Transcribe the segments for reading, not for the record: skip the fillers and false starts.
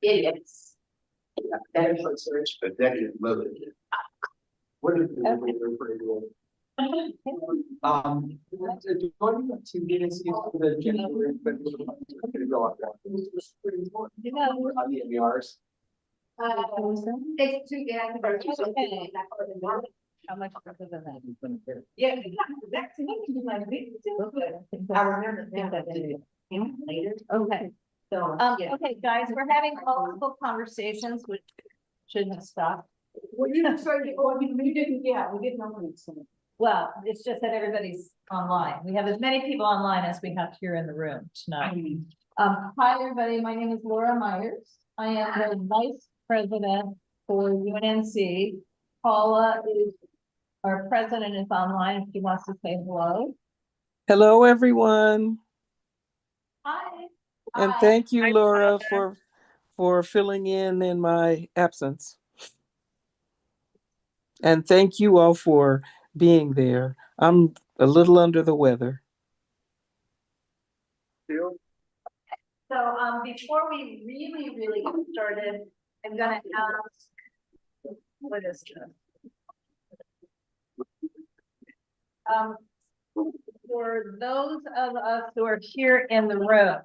Idiots. Better for search. Executive mode. What is the joining the 2 minutes into the January, but we're gonna go off that. On the MERs. It's 2, yeah. How much further than that? Yeah, that's like I remember that later. Okay. So, yeah. Okay, guys, we're having multiple conversations, which shouldn't stop. Well, you know, sorry, we didn't, yeah, we didn't open it. Well, it's just that everybody's online. We have as many people online as we have here in the room tonight. Hi, everybody. My name is Laura Myers. I am the Vice President for UNC. Paula is our president, is online if she wants to say hello. Hello, everyone. Hi. And Hi. thank you, Hi, Laura, Paula. for filling in my absence. And thank you all for being there. I'm a little under the weather. So before we really get started, I'm gonna ask, what is this? For those of us who are here in the room,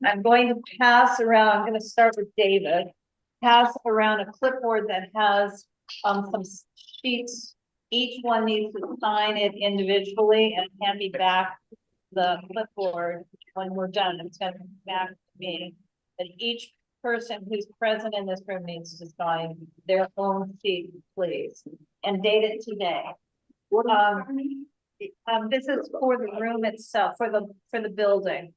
I'm going to pass around, I'm going to start with David, pass around a clipboard that has some sheets. Each one needs to sign it individually and hand me back the clipboard when we're done. It's going to come back to me. But each person who's present in this room needs to sign their own sheet, please, and date it today. This is for the room itself, for the building.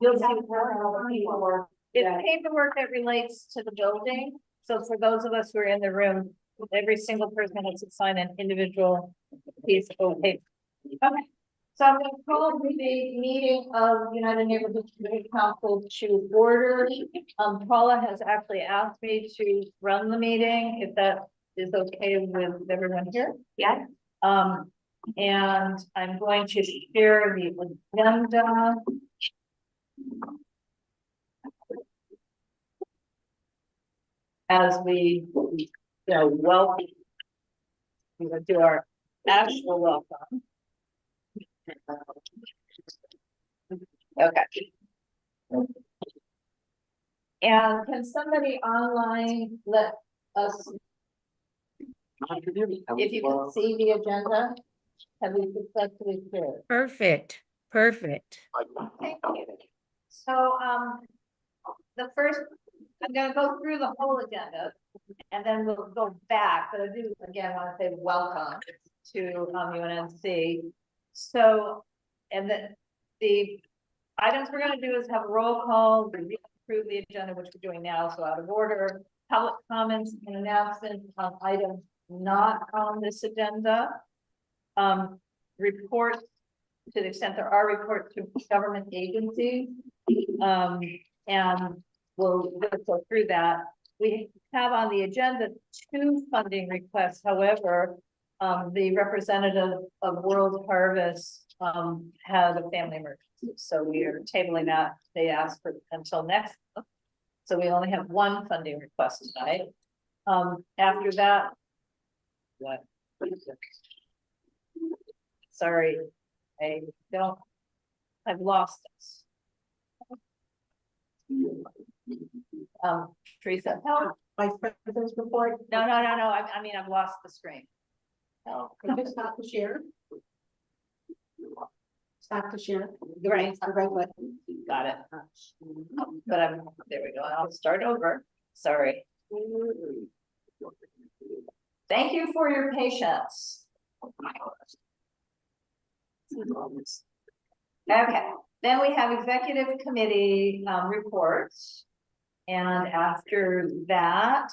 You'll see paperwork. It's paperwork that relates to the building. So for those of us who are in the room, every single person has to sign an individual piece of paper. Okay. So I'm going to call the meeting of United Neighborhood Community Council to order. Paula has actually asked me to run the meeting, if that is okay with everyone here. Yeah. And I'm going to share the agenda. As we, welcome, we will do our actual welcome. Okay. And can somebody online let us, if you can see the agenda? Have we successfully shared? Perfect. Thank you. So, the first, I'm gonna go through the whole agenda and then we'll go back, but I do again want to say welcome to UNC. So, and the items we're gonna do is have a roll call, approve the agenda, which we're doing now, so out of order, public comments and announcements on items not on this agenda. Reports, to the extent there are reports to government agencies, and we'll go through that. We have on the agenda 2 funding requests. However, the representative of World Harvest had a family emergency, so we are tabling that. They asked for until next month, so we only have 1 funding request tonight. After that, what? Sorry, I've lost us. Teresa, Vice President's report. no, I mean, I've lost the screen. Oh, it's not to share. Stop to share. Right. The right button. Got it. But there we go. I'll start over. Sorry. Thank you for your patience. Okay, then we have executive committee reports. And after that,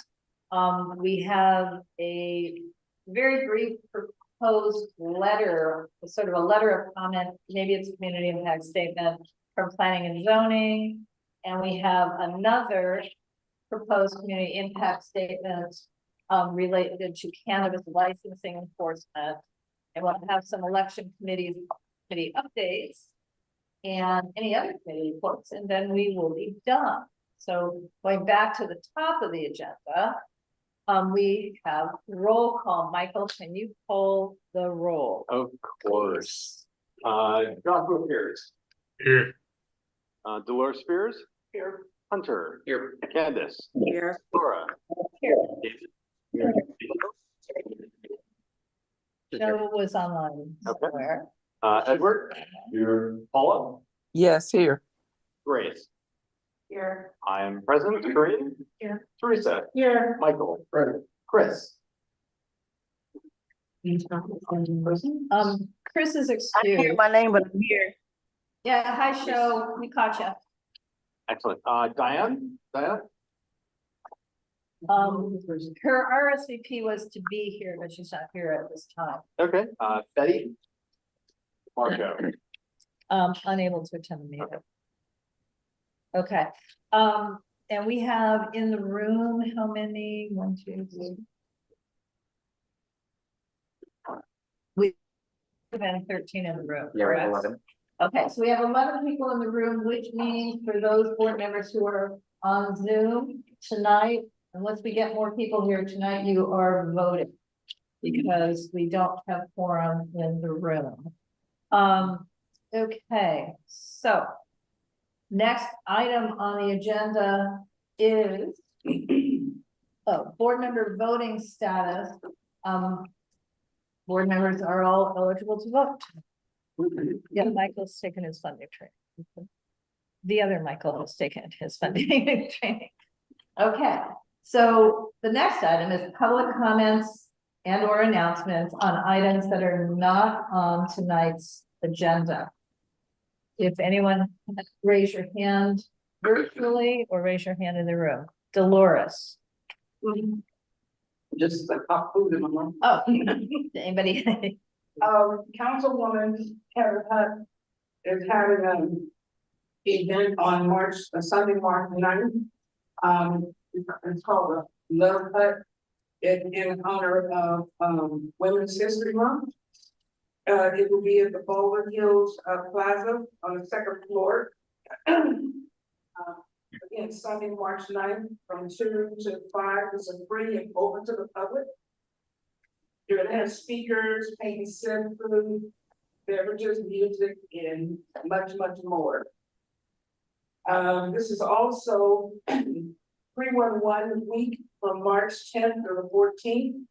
we have a very brief proposed letter, sort of a letter of comment, maybe it's a community impact statement from planning and zoning. And we have another proposed community impact statement related to cannabis licensing enforcement. And we'll have some election committee updates. and any other committee reports, and then we will be done. So going back to the top of the agenda, we have roll call. Michael, can you pull the roll? Of course. Joshua Pierce. Here. Dolores Spears. Here. Hunter. Here. Candace. Here. Laura. Here. David. Joe was online Okay. somewhere. Edward. Here. Paula. Yes, here. Grace. Here. I am present. Corinne. Here. Teresa. Here. Michael. Chris. Chris is I excused. hear my name, but I'm here. Yeah, hi, show. We caught you. Excellent. Diane. Her RSVP was to be here, but she's not here at this time. Okay. Betty. Marco. Unable to attend the meeting. Okay, and we have in the room, how many? 1, 2, 3. We have 13 in the room. correct? Okay, so we have 11 people in the room, which means for those board members who are on Zoom tonight, unless we get more people here tonight, you are voting because we don't have quorum in the room. Okay, so next item on the agenda is board member voting status. Board members are all eligible to vote. Yeah, Michael's taken his funding training. The other Michael has taken his funding training. Okay, so the next item is public comments and or announcements on items that are not on tonight's agenda. If anyone, raise your hand virtually or raise your hand in the room. Dolores. Just like hot food in my mouth. Oh, anybody? Councilwoman Karen Hutt is having an event on Sunday, March 9th. It's called the Love Hut. In honor of Women's History Month. It will be at the Baldwin Hills Plaza on the 2nd floor. Again, Sunday, March 9th, from 2 to 5. It's free and open to the public. You're gonna have speakers, painting, food, beverages, music, and much, much more. This is also 311 week from March 10th to the 14th.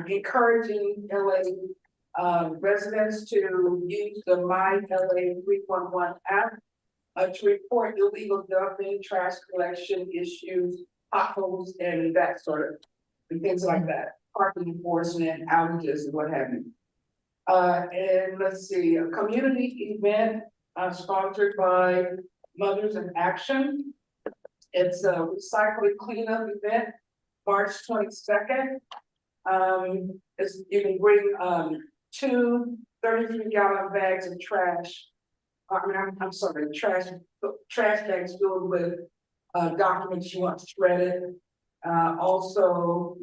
Encouraging LA residents to use the My LA 311 app to report illegal dumping, trash collection issues, potholes, and that sort of, and things like that. Parking enforcement, outages, and what have you. And let's see, a community event sponsored by Mothers in Action. It's a recycling cleanup event, March 22nd. You can bring 2 33-gallon bags of trash. I'm sorry, trash bags filled with documents you want shredded. Also,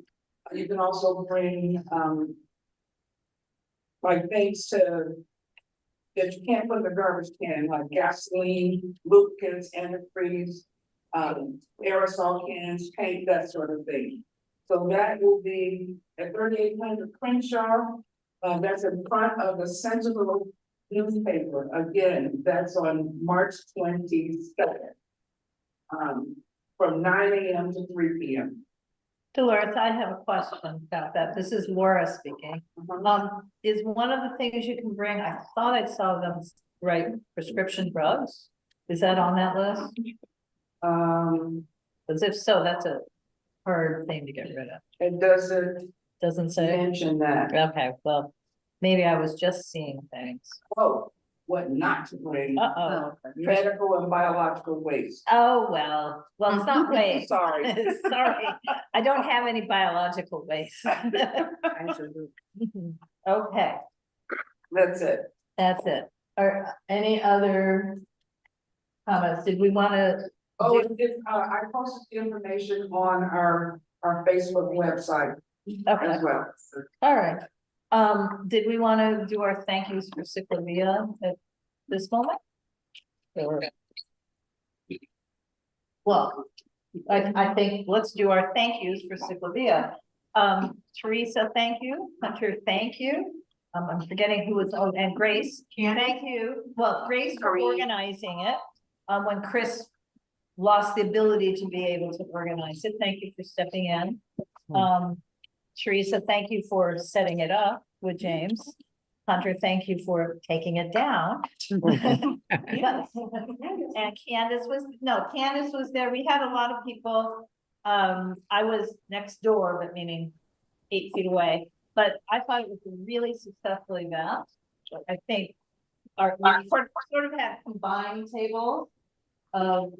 you can also bring like things that you can't put in the garbage can, like gasoline, lubricants, antifreeze, aerosol cans, paint, that sort of thing. So that will be at 3800 Crenshaw. That's in front of the Sentinel newspaper. Again, that's on March 22nd. From 9 a.m. to 3 p.m. Dolores, I have a question about that. This is Laura speaking. Is one of the things you can bring, I thought I saw them write prescription drugs. Is that on that list? Because if so, that's a hard thing to get rid of. It doesn't say. mention that. Okay, well, maybe I was just seeing things. Oh, what not to bring. Uh-oh. Medical and biological waste. Oh, well, it's not waste. Sorry. Sorry, I don't have any biological waste. Okay, That's it. that's it. Or any other comments? Did we want to? Oh, I posted the information on our Facebook website Okay, as well. all right. Did we want to do our thank yous for Ciclavia at this moment? Well, I think let's do our thank yous for Ciclavia. Teresa, thank you. Hunter, thank you. I'm forgetting who was, oh, and Grace, thank you. Well, Grace for organizing it. When Chris lost the ability to be able to organize it, thank you for stepping in. Teresa, thank you for setting it up with James. Hunter, thank you for taking it down. And Candace was there. We had a lot of people. I was next door, but meaning 8 feet away. But I thought it was a really successful event. I think we sort of had combined tables of,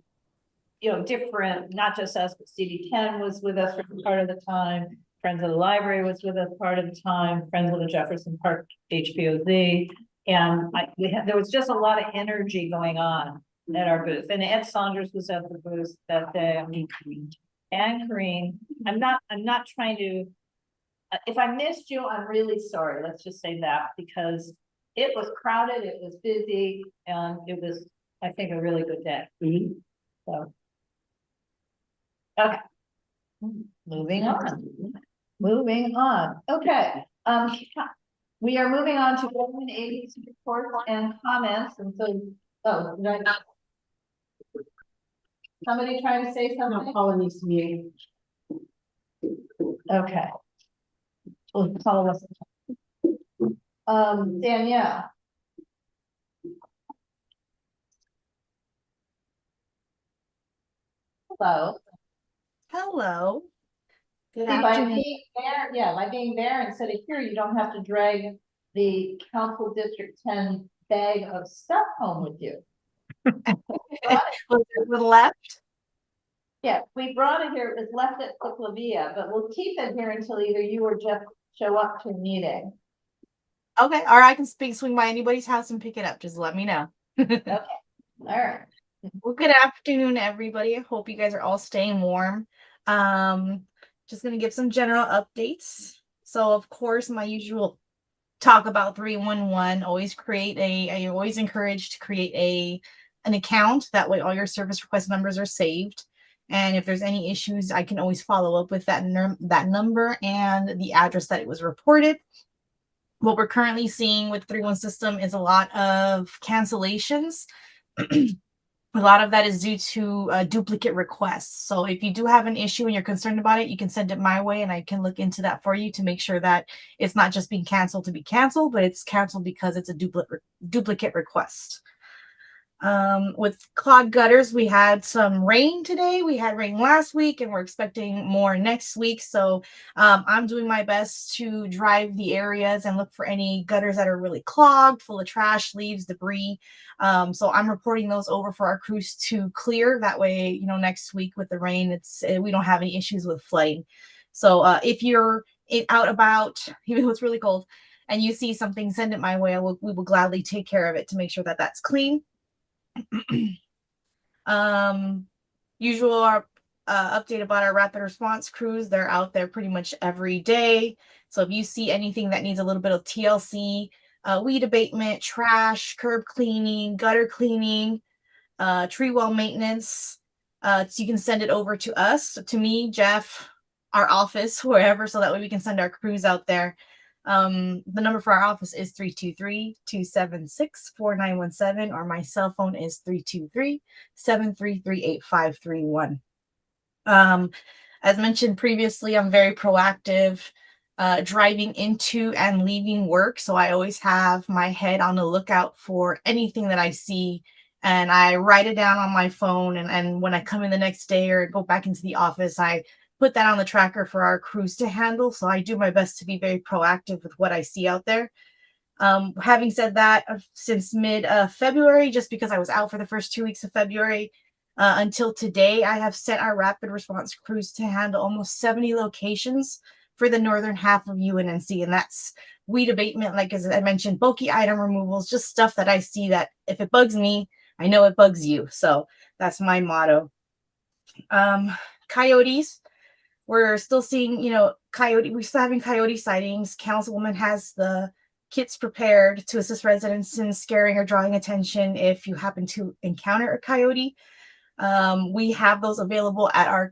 different, not just us, but CD10 was with us for part of the time. Friends of the Library was with us part of the time. Friends of the Jefferson Park HPOZ. And there was just a lot of energy going on at our booth. And Ed Saunders was at the booth that day. And Kareen. I'm not trying to, if I missed you, I'm really sorry. Let's just say that, because it was crowded, it was busy, and it was, I think, a really good day. So, okay. Moving on. Okay. We are moving on to government agency reports and comments. And so, somebody trying to say something? No, Paula needs to be. Okay. Well, Paula was. Danielle. Hello. Hello. Good By afternoon. being there instead of here, you don't have to drag the Council District 10 bag of stuff home with you. Was it left? Yeah, we brought it here. It was left at Ciclavia, but we'll keep it here until either you or Jeff show up to a meeting. Okay, or I can swing by anybody's house and pick it up. Just let me know. Okay, all right. Well, good afternoon, everybody. I hope you guys are all staying warm. Just gonna give some general updates. So, of course, my usual talk about 311. I always encourage to create an account. That way, all your service request numbers are saved. And if there's any issues, I can always follow up with that number and the address that it was reported. What we're currently seeing with the 311 system is a lot of cancellations. A lot of that is due to duplicate requests. So if you do have an issue and you're concerned about it, you can send it my way and I can look into that for you to make sure that it's not just being canceled to be canceled, but it's canceled because it's a duplicate request. With clogged gutters, we had some rain today. We had rain last week and we're expecting more next week. So I'm doing my best to drive the areas and look for any gutters that are really clogged, full of trash, leaves, debris. So I'm reporting those over for our crews to clear. That way, next week with the rain, we don't have any issues with flooding. So if you're out about, even though it's really cold, and you see something, send it my way. We will gladly take care of it to make sure that that's clean. Usual update about our rapid response crews. They're out there pretty much every day. So if you see anything that needs a little bit of TLC, weed abatement, trash, curb cleaning, gutter cleaning, tree well maintenance, so you can send it over to us, to me, Jeff, our office, wherever, so that way we can send our crews out there. The number for our office is 323-276-4917, or my cell phone is 323-733-8531. As mentioned previously, I'm very proactive driving into and leaving work. So I always have my head on the lookout for anything that I see, and I write it down on my phone. And when I come in the next day or go back into the office, I put that on the tracker for our crews to handle. So I do my best to be very proactive with what I see out there. Having said that, since mid-February, just because I was out for the first 2 weeks of February, until today, I have sent our rapid response crews to handle almost 70 locations for the northern half of Unnc. And that's weed abatement, like as I mentioned, bulky item removals, just stuff that I see that if it bugs me, I know it bugs you. So that's my motto. Coyotes. We're still seeing, we're still having coyote sightings. Councilwoman has the kits prepared to assist residents in scaring or drawing attention if you happen to encounter a coyote. We have those available at our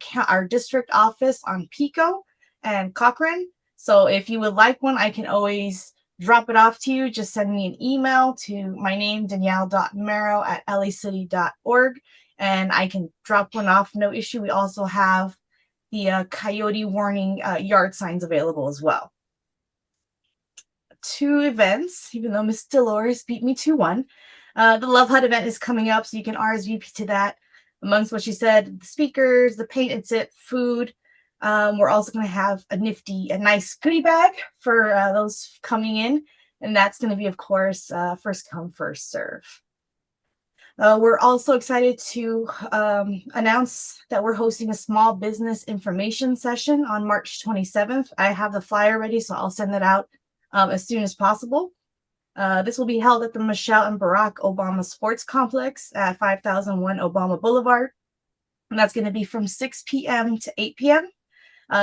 district office on Pico and Cochrane. So if you would like one, I can always drop it off to you. Just send me an email to my name, danielle.mero@lacity.org, and I can drop one off, no issue. We also have the coyote warning yard signs available as well. 2 events, even though Miss Dolores beat me to 1. The Love Hut event is coming up, so you can RSVP to that. Amongst what she said, the speakers, the paint and sip, food. We're also going to have a nice goodie bag for those coming in. And that's going to be, of course, first come, first serve. We're also excited to announce that we're hosting a small business information session on March 27th. I have the flyer ready, so I'll send that out as soon as possible. This will be held at the Michelle and Barack Obama Sports Complex at 5001 Obama Boulevard. And that's going to be from 6 p.m. to 8 p.m.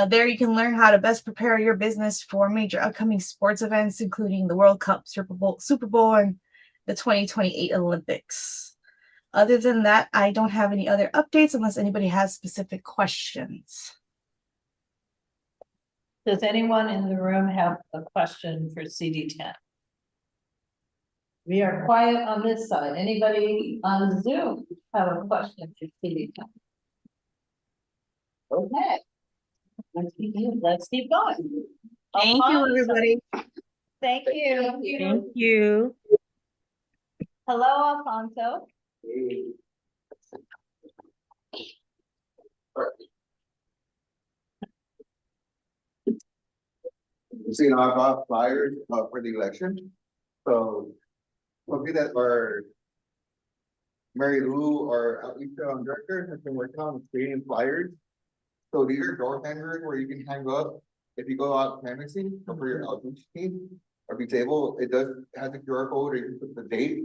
There you can learn how to best prepare your business for major upcoming sports events, including the World Cup, Super Bowl, and the 2028 Olympics. Other than that, I don't have any other updates unless anybody has specific questions. Does anyone in the room have a question for CD10? We are quiet on this side. Anybody on Zoom have a question for CD10? Okay. Let's keep going. Thank you, everybody. Thank you. Thank you. Hello, Alfonso. So, I bought flyers for the election. So, hopefully that our Mary Lou, our outreach director, has been working on creating flyers. So these are door hangers where you can hang up if you go out canvassing for your outreach team or be table. It does have a QR code, or you can put the date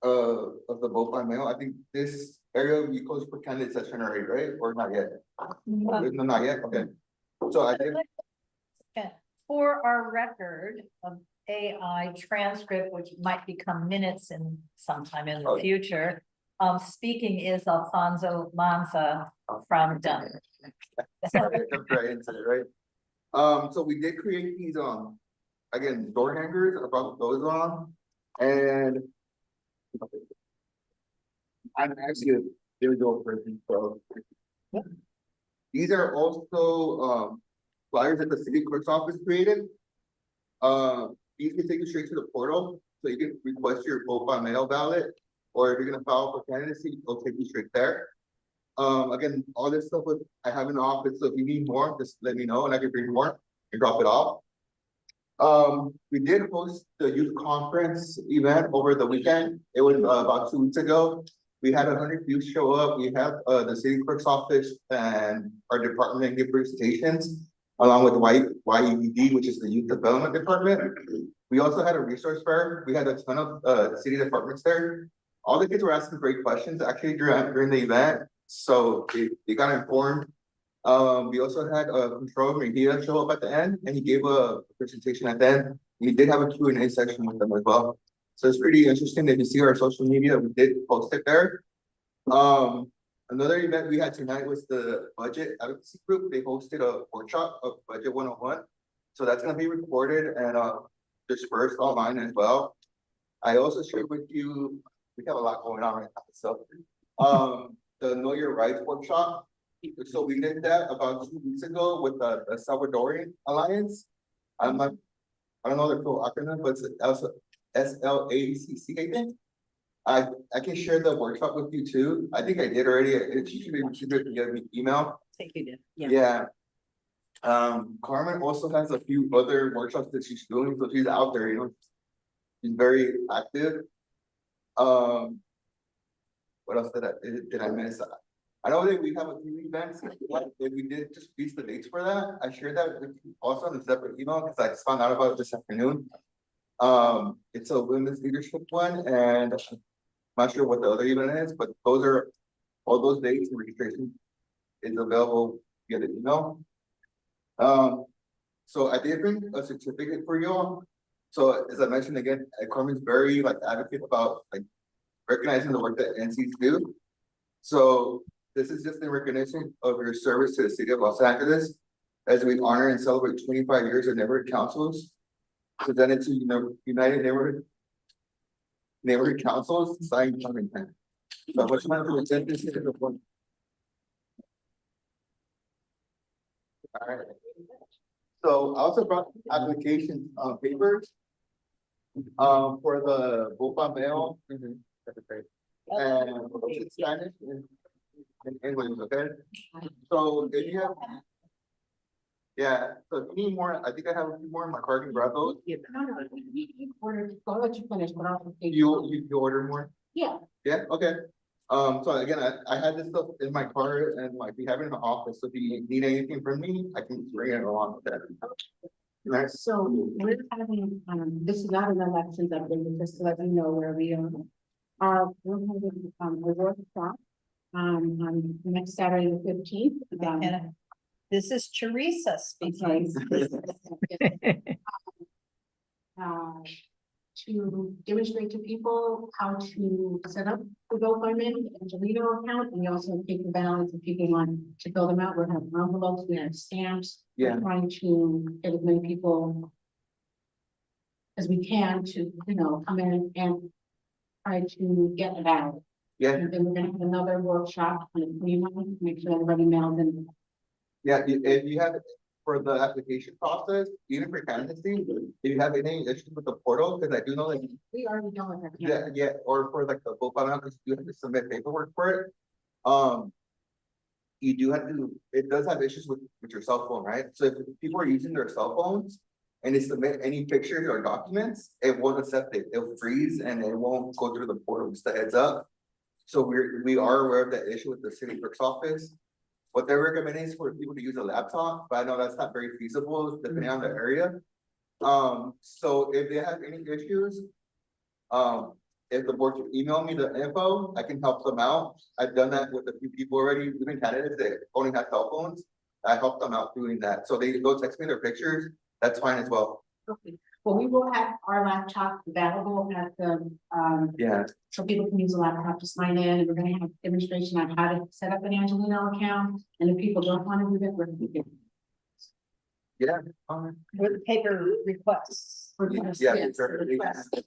of the vote by mail. I think this area we closed for candidate session already, right? Or not yet? No, not yet. Okay. So I did. For our record of AI transcript, which might become minutes in sometime in the future, speaking is Alfonso Manza from Dunn. Right into it, right? So we did create these again, door hangers. I brought those on, and I'm actually a visual person, so these are also flyers that the city clerk's office created. These can take you straight to the portal, so you can request your vote by mail ballot, or if you're gonna file for candidacy, it'll take you straight there. Again, all this stuff I have in the office, so if you need more, just let me know and I can bring more and drop it off. We did host the youth conference event over the weekend. It was about 2 weeks ago. We had 100 youth show up. We had the city clerk's office and our department give presentations, along with YED, which is the youth development department. We also had a resource fair. We had a ton of city departments there. All the kids were asking great questions actually during the event, so they got informed. We also had a control media show up at the end, and he gave a presentation at the end. We did have a Q&A section with them as well. So it's pretty interesting. If you see our social media, we did post it there. Another event we had tonight was the budget advocacy group. They hosted a workshop of Budget 101. So that's gonna be recorded and dispersed online as well. I also shared with you, we have a lot going on right now. So the Know Your Rights workshop. So we did that about 2 weeks ago with the Salvadorian Alliance. I don't know the full acronym, but it's SLACC, I think. I can share the workshop with you too. I think I did already. It should be get me email. I think you did. Yeah. Carmen also has a few other workshops that she's doing, so she's out there, you know. She's very active. What else did I miss? I know that we have a few events. We did just release the dates for that. I shared that with you also in a separate email because I just found out about it this afternoon. It's a women's leadership one, and I'm not sure what the other event is, but those are all those dates, and registration is available via the email. So I did bring a certificate for y'all. So as I mentioned again, Corman's very like advocate about like recognizing the work that NCs do. So this is just in recognition of your service to the city of Los Angeles as we honor and celebrate 25 years of neighborhood councils presented to United Neighborhood Councils signed on intent. So what's my present this to the board? All right. So I also brought application papers for the Bopa mail. And it's Spanish and English, okay? So if you have. Yeah, so if you need more, I think I have a few more in my card and grab those. You ordered, I'll let you finish, but I'll. You order more? Yeah. Yeah, okay. So again, I had this stuff in my car and like we have it in the office, so if you need anything from me, I can bring it along with that. Nice. So we're having, this is not an elections update, just to let you know where we are. We're having, a workshop, on next Saturday, the 15th. And this is Teresa speaking. To demonstrate to people how to set up the GoFundMe Angelino account, and we also take the balance if people want to fill them out. We have envelopes, we have stamps. Yeah. We're trying to get as many people as we can to, come in and try to get it out. Yeah, And then we're gonna have another workshop on the 29th, make sure everybody mails in. yeah, if you have, for the application process, even for candidacy, if you have any issues with the portal, because I do know that. We already know what that. Yeah, or for like the book file, because you have to submit paperwork for it. You do have to, it does have issues with your cell phone, right? So if people are using their cell phones and they submit any pictures or documents, it won't accept it. It'll freeze and it won't go through the portal, just a heads up. So we are aware of that issue with the city clerk's office. What they're recommending is for people to use a laptop, but I know that's not very feasible depending on the area. So if they have any issues, if the board can email me the info, I can help them out. I've done that with a few people already, even candidates that only have cell phones. I help them out doing that. So they go text me their pictures, that's fine as well. Okay, well, we will have our laptop available at the, Yeah, so people can use a laptop to sign in. We're gonna have a demonstration on how to set up an Angelino account, and if people don't want to do that, we're gonna do yeah. With paper requests. it. Yeah, Yes, sure. request.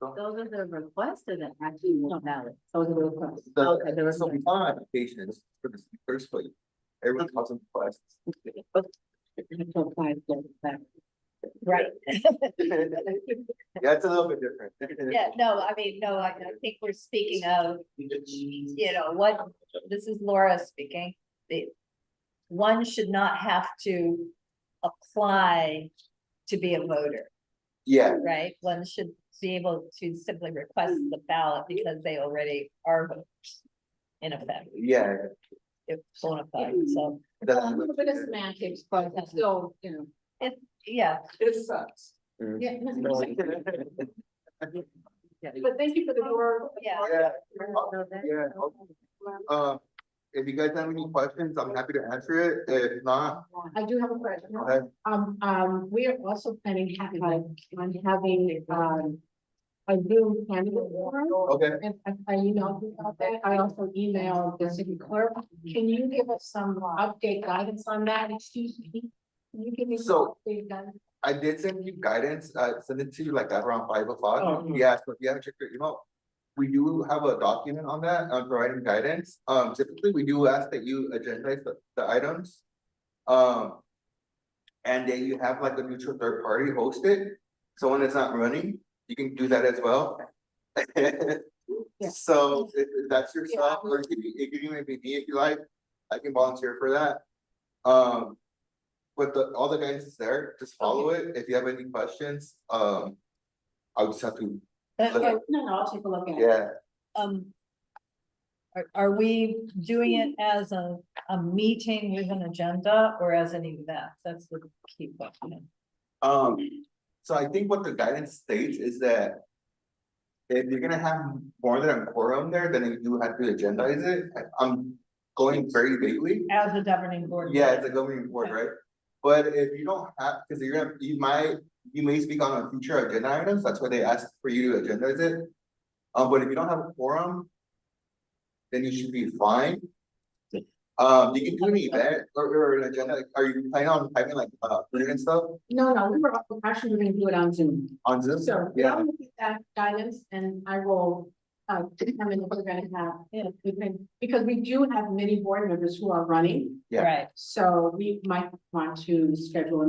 Those are the requests or the actually valid? Those are the requests. Okay, there was So we file applications for the first place. Everyone calls them requests. Right. Yeah, it's a little bit different. Yeah, no, I mean, no, I think we're speaking of, what, this is Laura speaking. One should not have to apply to be a voter, Yeah, right? One should be able to simply request the ballot because they already are voters. In effect, yeah. if bona fide, so, A little bit of semantics, but it's still, yeah. It sucks. yeah. But thank you for the work. Yeah. Yeah. If you guys have any questions, I'm happy to answer it. If not, I do have a question. go ahead. We are also planning on having, a Zoom candidate forum. Okay. And I emailed you about that. I also emailed the city clerk. Can you give us some update guidance on that? Excuse me. Can you give me some So- update guidance? I did send you guidance, send it to you like around 5 o'clock. Oh. Yeah, so if you haven't checked your email, we do have a document on that, on providing guidance. Typically, we do ask that you agendize the items. And then you have like a neutral third party host it, someone that's not running, you can do that as well. So if that's yourself, or it could even be me if you like, I can volunteer for that. But all the guidance is there, just follow it. If you have any questions, I'll just have to, No, I'll take a look at it. yeah. Are we doing it as a meeting with an agenda or as an event? That's the key question. So I think what the guidance states is that if you're gonna have more than a quorum there, then you do have to agendize it. I'm going very vaguely. As a governing board. Yeah, it's a governing board, right? But if you don't have, because you may speak on a future agenda items, that's why they ask for you to agendize it. But if you don't have a quorum, then you should be fine. You can do an event or an agenda, are you planning on having like, food and stuff No, we were actually gonna do it on Zoom. on Zoom? So, Yeah. I'll look at that guidance and I will, determine if we're gonna have, because we do have many board members who are running. Yeah. Right, So we might want to schedule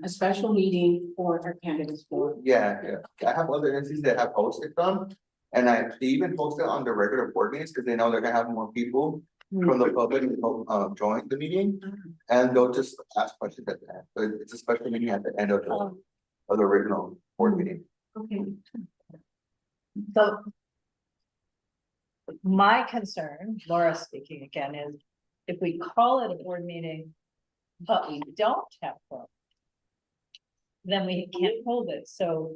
a special meeting for our candidates for. Yeah. I have other entities that have posted them. And they even post it on the regular board meetings, because they know they're gonna have more people from the public who join the meeting. And they'll just ask questions at the end, but it's a special meeting at the end of the original board meeting. Okay. so. My concern, Laura speaking again, is if we call it a board meeting, but we don't have one. Then we can't hold it, so,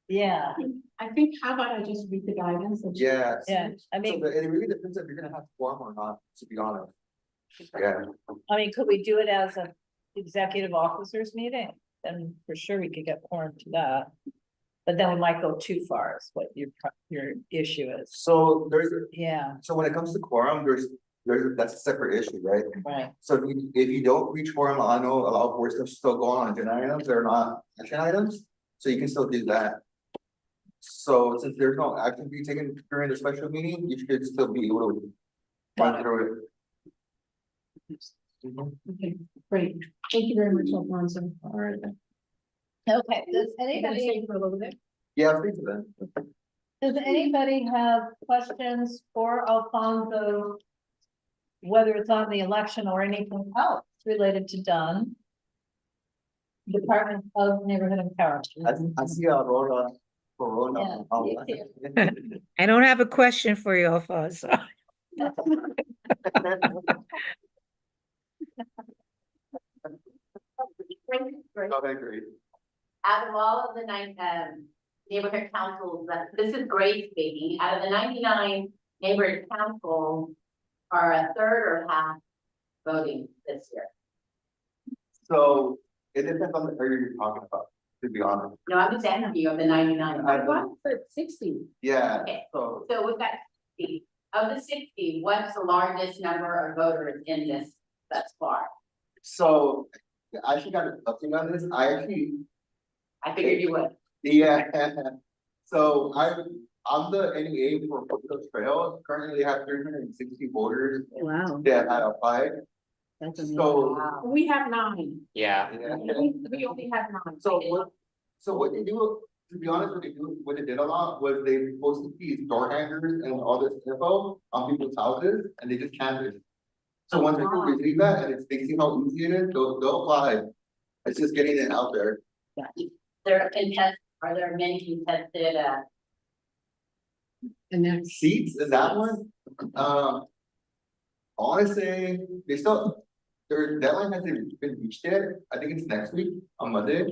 yeah, I think, how about I just read the guidance? And- Yeah. yeah, I So mean, it really depends if you're gonna have quorum or not, to be honest. Yeah, could we do it as a executive officers meeting? Then for sure we could get quorum to that. But then we might go too far, is what your issue is, so yeah, so when it comes to quorum, that's a separate issue, right? right, So if you don't reach quorum, I know a lot of boards are still going on agenda items, they're not action items, so you can still do that. So since there's no action to be taken during the special meeting, you should still be able to run through it. Okay, great. Thank you very much, Alfonso. All right. okay, does You gonna anybody? stay for a little bit? Yeah, I'll speak to them. Does anybody have questions for Alfonso? Whether it's on the election or anything else related to Dunn? Department of Neighborhood Empowerment. I see Aurora, Corona. Yeah, I don't have a question for you, Alfonso. Okay, great. Out of all of the neighborhood councils, this is Grace speaking, out of the 99 neighborhood councils are a third or half voting this year. So it depends on the area you're talking about, to be honest. No, I'm just asking you of the 99. I got for 60. Yeah, Okay. so So we've got 60. Of the 60, what's the largest number of voters in this thus far? So I actually got an update on this. I figured you would. Yeah. So I'm the NEA for Pocono Trail. Currently they have 360 voters Wow. that had applied. That's So Wow. We have 9. yeah. We only have 9. So what they do, to be honest, what they did a lot was they posted these door hangers and all this info on people's houses and they just canvassed. So once people receive that and they see how easy it is, they'll apply. It's just getting it out there. Are there many contested, And then Seats is that one? Honestly, their deadline hasn't been reached yet. I think it's next week on Monday.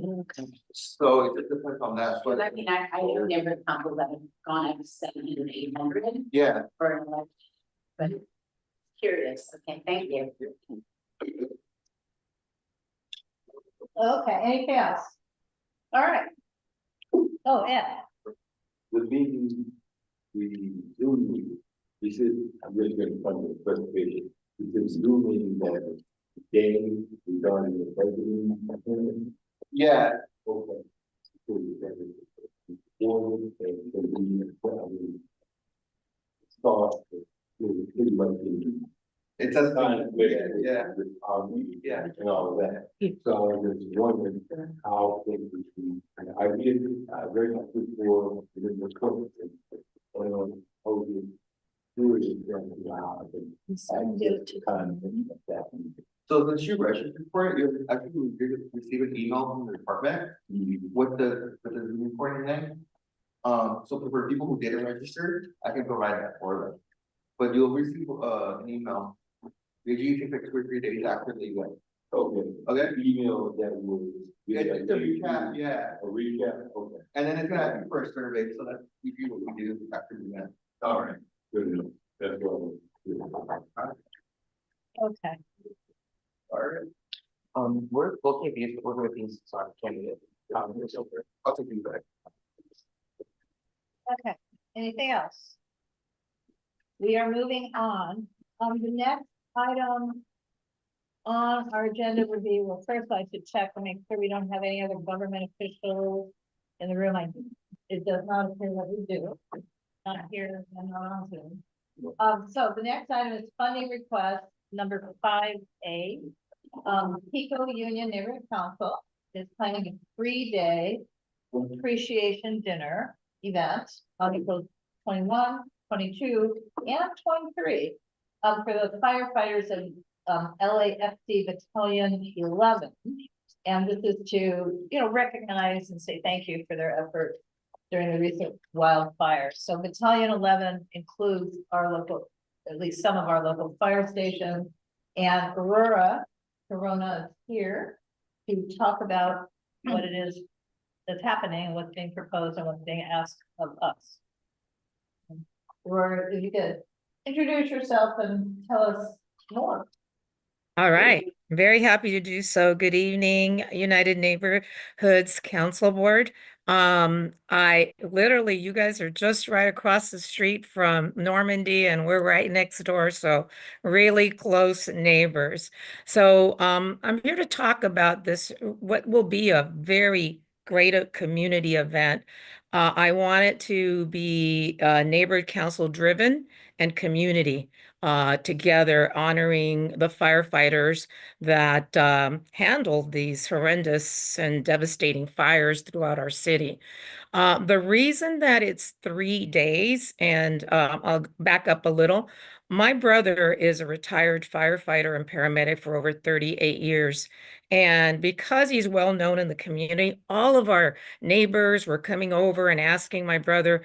So it just depends on that, well, but I mean, I know never councils that have gone up to 700, 800 yeah. for an election. But curious, okay, thank you. Okay, anything else? All right. Oh, yeah, The meeting, the Zoom meeting, this is, I'm really going to come to the presentation. This is Zoom meeting that game regarding the president. Yeah, Okay. So we have it. Forward and convene, start, pretty much in it says. time with, Yeah, with our meeting. Yeah. And all of that. So I was wondering how things would be, and I did, very much before, the cook. How we do it in terms of how I can. so the shoe register for it, you actually receive an email from the department with the recording name. So for people who didn't register, I can provide that for them. But you'll receive an email. Usually take like 2 or 3 days after the event. Okay. Okay? Email that was. It's a recap, yeah. A recap, okay. And then it's gonna ask you for a survey, so that we do what we do after the event. All right, good enough. That's what. okay. Alright. We're working with these sort of candidate. I'll take feedback. Okay, anything else? We are moving on. The next item on our agenda would be, well, first I should check to make sure we don't have any other government officials in the room. It does not appear that we do. Not here and not on Zoom. So the next item is funding request number 5A. Pico Union Neighborhood Council is planning a 3-day appreciation dinner event on April 21, 22, and 23 for the firefighters of LAFC Battalion 11. And this is to, recognize and say thank you for their effort during the recent wildfires. So Battalion 11 includes our local, at least some of our local fire stations, and Corona is here to talk about what it is that's happening and what's being proposed and what's being asked of us. Aurora, if you could introduce yourself and tell us more. All right, very happy to do so. Good evening, United Neighborhoods Council Board. You guys are just right across the street from Normandy and we're right next door, so really close neighbors. So I'm here to talk about this, what will be a very great community event. I want it to be neighborhood council driven and community together, honoring the firefighters that handled these horrendous and devastating fires throughout our city. The reason that it's 3 days, and I'll back up a little. My brother is a retired firefighter and paramedic for over 38 years. And because he's well known in the community, all of our neighbors were coming over and asking my brother,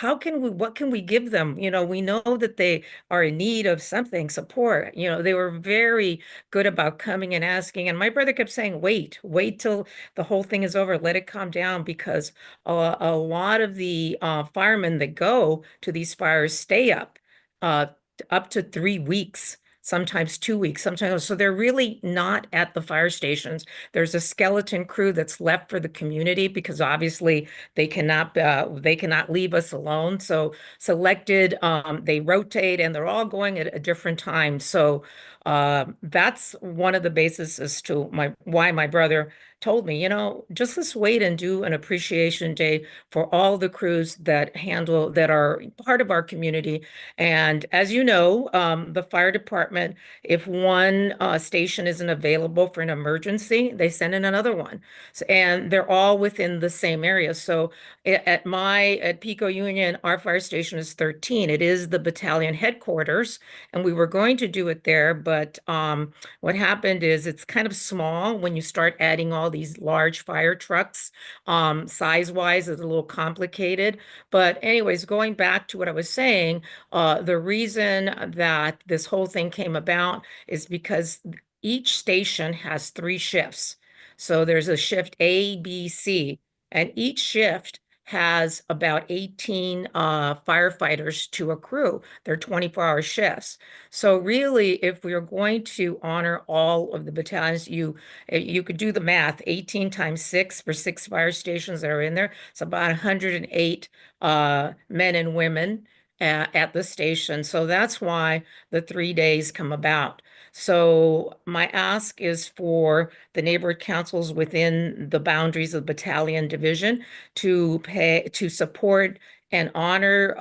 what can we give them? We know that they are in need of something, support. They were very good about coming and asking. And my brother kept saying, wait till the whole thing is over. Let it calm down, because a lot of the firemen that go to these fires stay up to 3 weeks. Sometimes 2 weeks, sometimes. So they're really not at the fire stations. There's a skeleton crew that's left for the community because obviously they cannot leave us alone. So selected, they rotate and they're all going at a different time. So that's one of the bases as to why my brother told me, just let's wait and do an appreciation day for all the crews that are part of our community. And as you know, the fire department, if one station isn't available for an emergency, they send in another one. And they're all within the same area. So at Pico Union, our fire station is 13. It is the battalion headquarters, and we were going to do it there, but what happened is it's kind of small when you start adding all these large fire trucks. Size-wise, it's a little complicated. But anyways, going back to what I was saying, the reason that this whole thing came about is because each station has 3 shifts. So there's a shift A, B, C, and each shift has about 18 firefighters to a crew. They're 24-hour shifts. So really, if we are going to honor all of the battalions, you could do the math. 18 times 6 for 6 fire stations that are in there. It's about 108 men and women at the station. So that's why the 3 days come about. So my ask is for the neighborhood councils within the boundaries of the battalion division to support and honor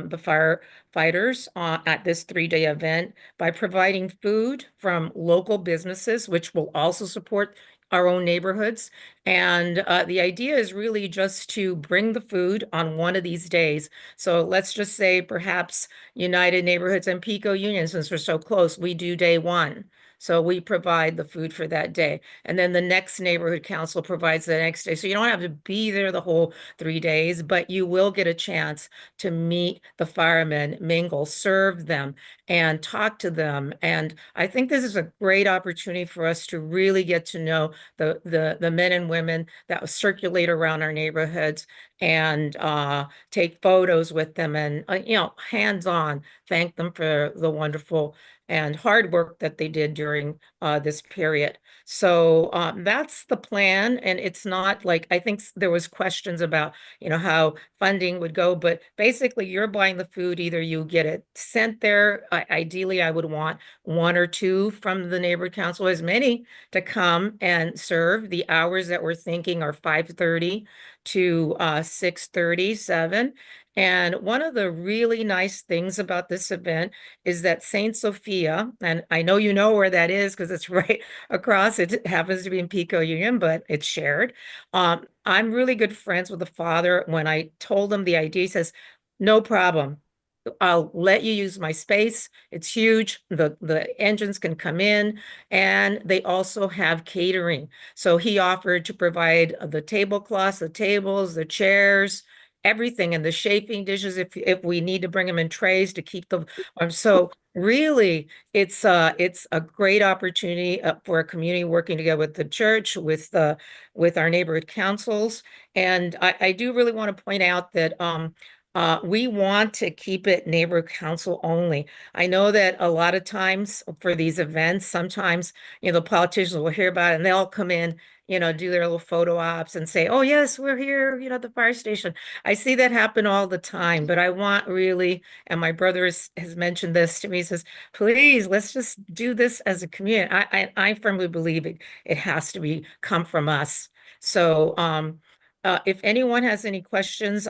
the firefighters at this 3-day event by providing food from local businesses, which will also support our own neighborhoods. And the idea is really just to bring the food on one of these days. So let's just say perhaps United Neighborhoods and Pico Union, since we're so close, we do day 1. So we provide the food for that day. And then the next neighborhood council provides the next day. So you don't have to be there the whole 3 days, but you will get a chance to meet the firemen, mingle, serve them, and talk to them. And I think this is a great opportunity for us to really get to know the men and women that circulate around our neighborhoods and take photos with them and, hands-on, thank them for the wonderful and hard work that they did during this period. So that's the plan. And it's not like, I think there was questions about, how funding would go, but basically you're buying the food, either you get it sent there. Ideally, I would want one or two from the neighborhood council, as many to come and serve. The hours that we're thinking are 5:30 to 6:37. And one of the really nice things about this event is that Saint Sophia, and I know you know where that is because it's right across. It happens to be in Pico Union, but it's shared. I'm really good friends with the father. When I told him the idea, he says, no problem. I'll let you use my space. It's huge. The engines can come in, and they also have catering. So he offered to provide the tablecloths, the tables, the chairs, everything, and the chafing dishes if we need to bring them in trays to keep them. So really, it's a great opportunity for a community working together with the church, with our neighborhood councils. And I do really want to point out that we want to keep it neighborhood council only. I know that a lot of times for these events, sometimes, the politicians will hear about it and they'll come in, do their little photo ops and say, oh, yes, we're here, at the fire station. I see that happen all the time, but I want really, and my brother has mentioned this to me, he says, please, let's just do this as a community. I firmly believe it has to come from us. So, if anyone has any questions,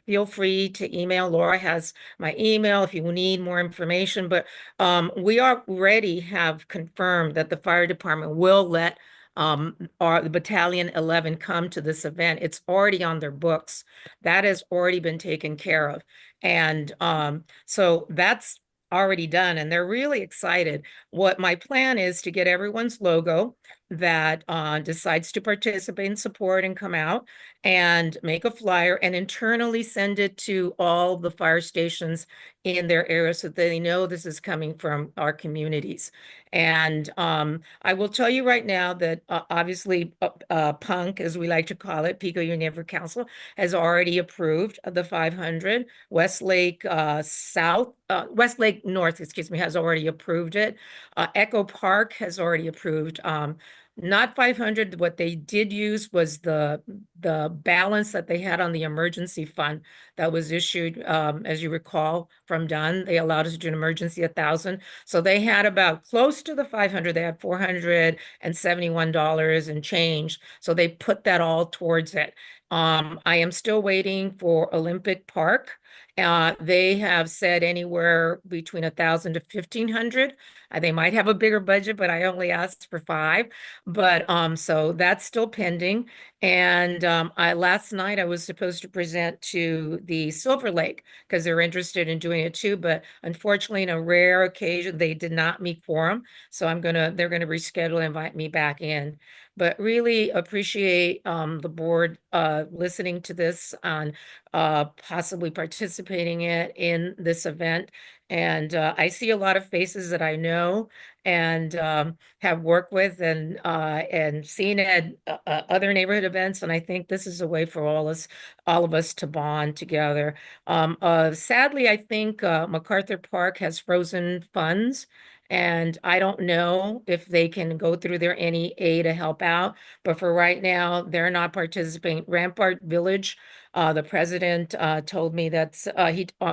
feel free to email. Laura has my email if you need more information. But we already have confirmed that the fire department will let the Battalion 11 come to this event. It's already on their books. That has already been taken care of. And so that's already done. And they're really excited. What my plan is to get everyone's logo that decides to participate and support and come out and make a flyer and internally send it to all the fire stations in their area so that they know this is coming from our communities. And I will tell you right now that obviously PUNC, as we like to call it, Pico Union Neighborhood Council, has already approved the 500. Westlake Westlake North, excuse me, has already approved it. Echo Park has already approved. Not 500. What they did use was the balance that they had on the emergency fund that was issued, as you recall, from Dunn. They allowed us to do an emergency 1,000. So they had about close to the 500. They had $471 and change. So they put that all towards it. I am still waiting for Olympic Park. They have said anywhere between 1,000 to 1,500. They might have a bigger budget, but I only asked for 5. But so that's still pending. And last night I was supposed to present to the Silver Lake because they're interested in doing it too. But unfortunately, in a rare occasion, they did not meet quorum. So they're gonna reschedule and invite me back in. But really appreciate the board listening to this on possibly participating in this event. And I see a lot of faces that I know and have worked with and seen at other neighborhood events. And I think this is a way for all of us to bond together. Sadly, I think MacArthur Park has frozen funds. And I don't know if they can go through their NEA to help out. But for right now, they're not participating. Rampart Village, the president told me that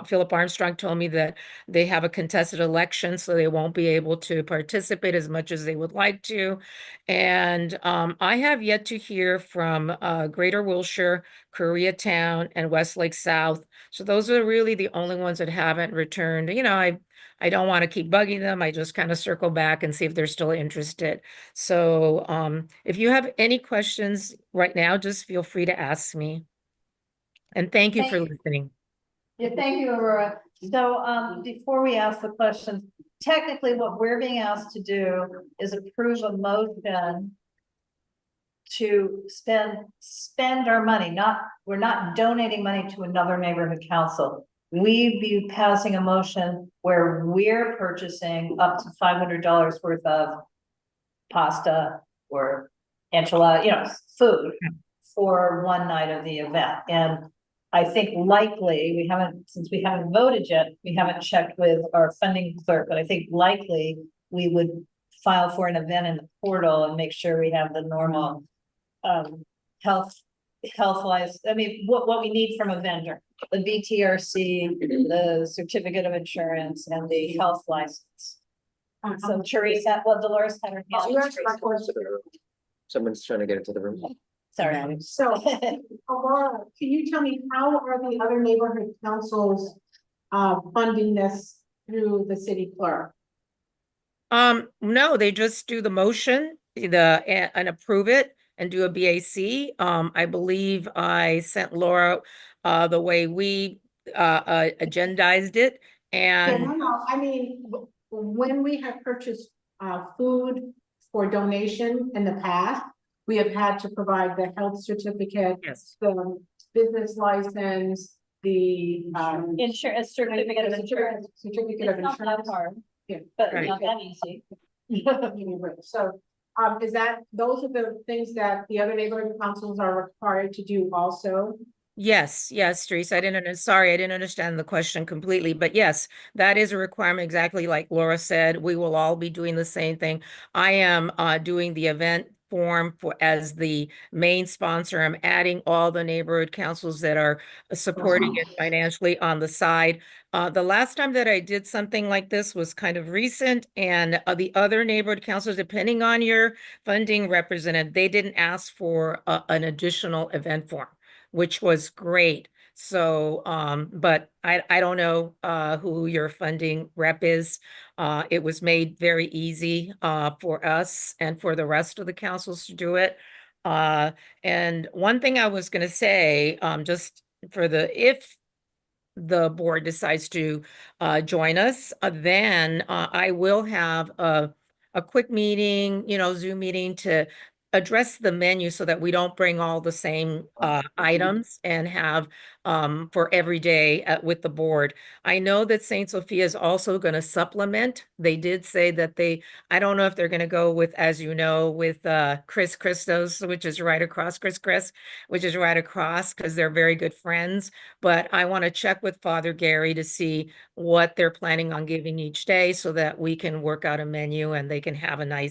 Philip Armstrong told me that they have a contested election, so they won't be able to participate as much as they would like to. And I have yet to hear from Greater Wilshire, Koreatown, and Westlake South. So those are really the only ones that haven't returned. I don't want to keep bugging them. I just kind of circle back and see if they're still interested. So if you have any questions right now, just feel free to ask me. And thank you for listening. Yeah, thank you, Aurora. So before we ask the questions, technically what we're being asked to do is approve a motion to spend our money. We're not donating money to another neighborhood council. We'd be passing a motion where we're purchasing up to $500 worth of pasta or enchilada, food for one night of the event. And I think likely, since we haven't voted yet, we haven't checked with our funding clerk, but I think likely we would file for an event in the portal and make sure we have the normal health license. I mean, what we need from a vendor, the VTRC, the certificate of insurance, and the health license. So Teresa, well, Dolores had her hand. You asked my question. Someone's trying to get into the room. Sorry. So, Aurora, can you tell me how are the other neighborhood councils funding this through the city clerk? No, they just do the motion, and approve it and do a BAC. I believe I sent Laura, the way we, agendized it, Yeah, and no, I mean, when we have purchased food for donation in the past, we have had to provide the health certificate, yes, the business license, the Insurance, certificate of insurance. certificate of It's not that insurance. hard, Yeah. but Right. not that easy. So, those are the things that the other neighborhood councils are required to do also? yes, Teresa, sorry, I didn't understand the question completely, but yes, that is a requirement, exactly like Laura said. We will all be doing the same thing. I am doing the event form as the main sponsor. I'm adding all the neighborhood councils that are supporting it financially on the side. The last time that I did something like this was kind of recent, and the other neighborhood councils, depending on your funding represented, they didn't ask for an additional event form, which was great. So, but I don't know who your funding rep is. It was made very easy for us and for the rest of the councils to do it. And one thing I was going to say, just for if the board decides to join us, then I will have a quick meeting, Zoom meeting to address the menu so that we don't bring all the same items and have for every day with the board. I know that St. Sophia is also going to supplement. They did say that I don't know if they're going to go with, as you know, with Chris Christos, which is right across, which is right across, because they're very good friends. But I want to check with Father Gary to see what they're planning on giving each day so that we can work out a menu and they can have a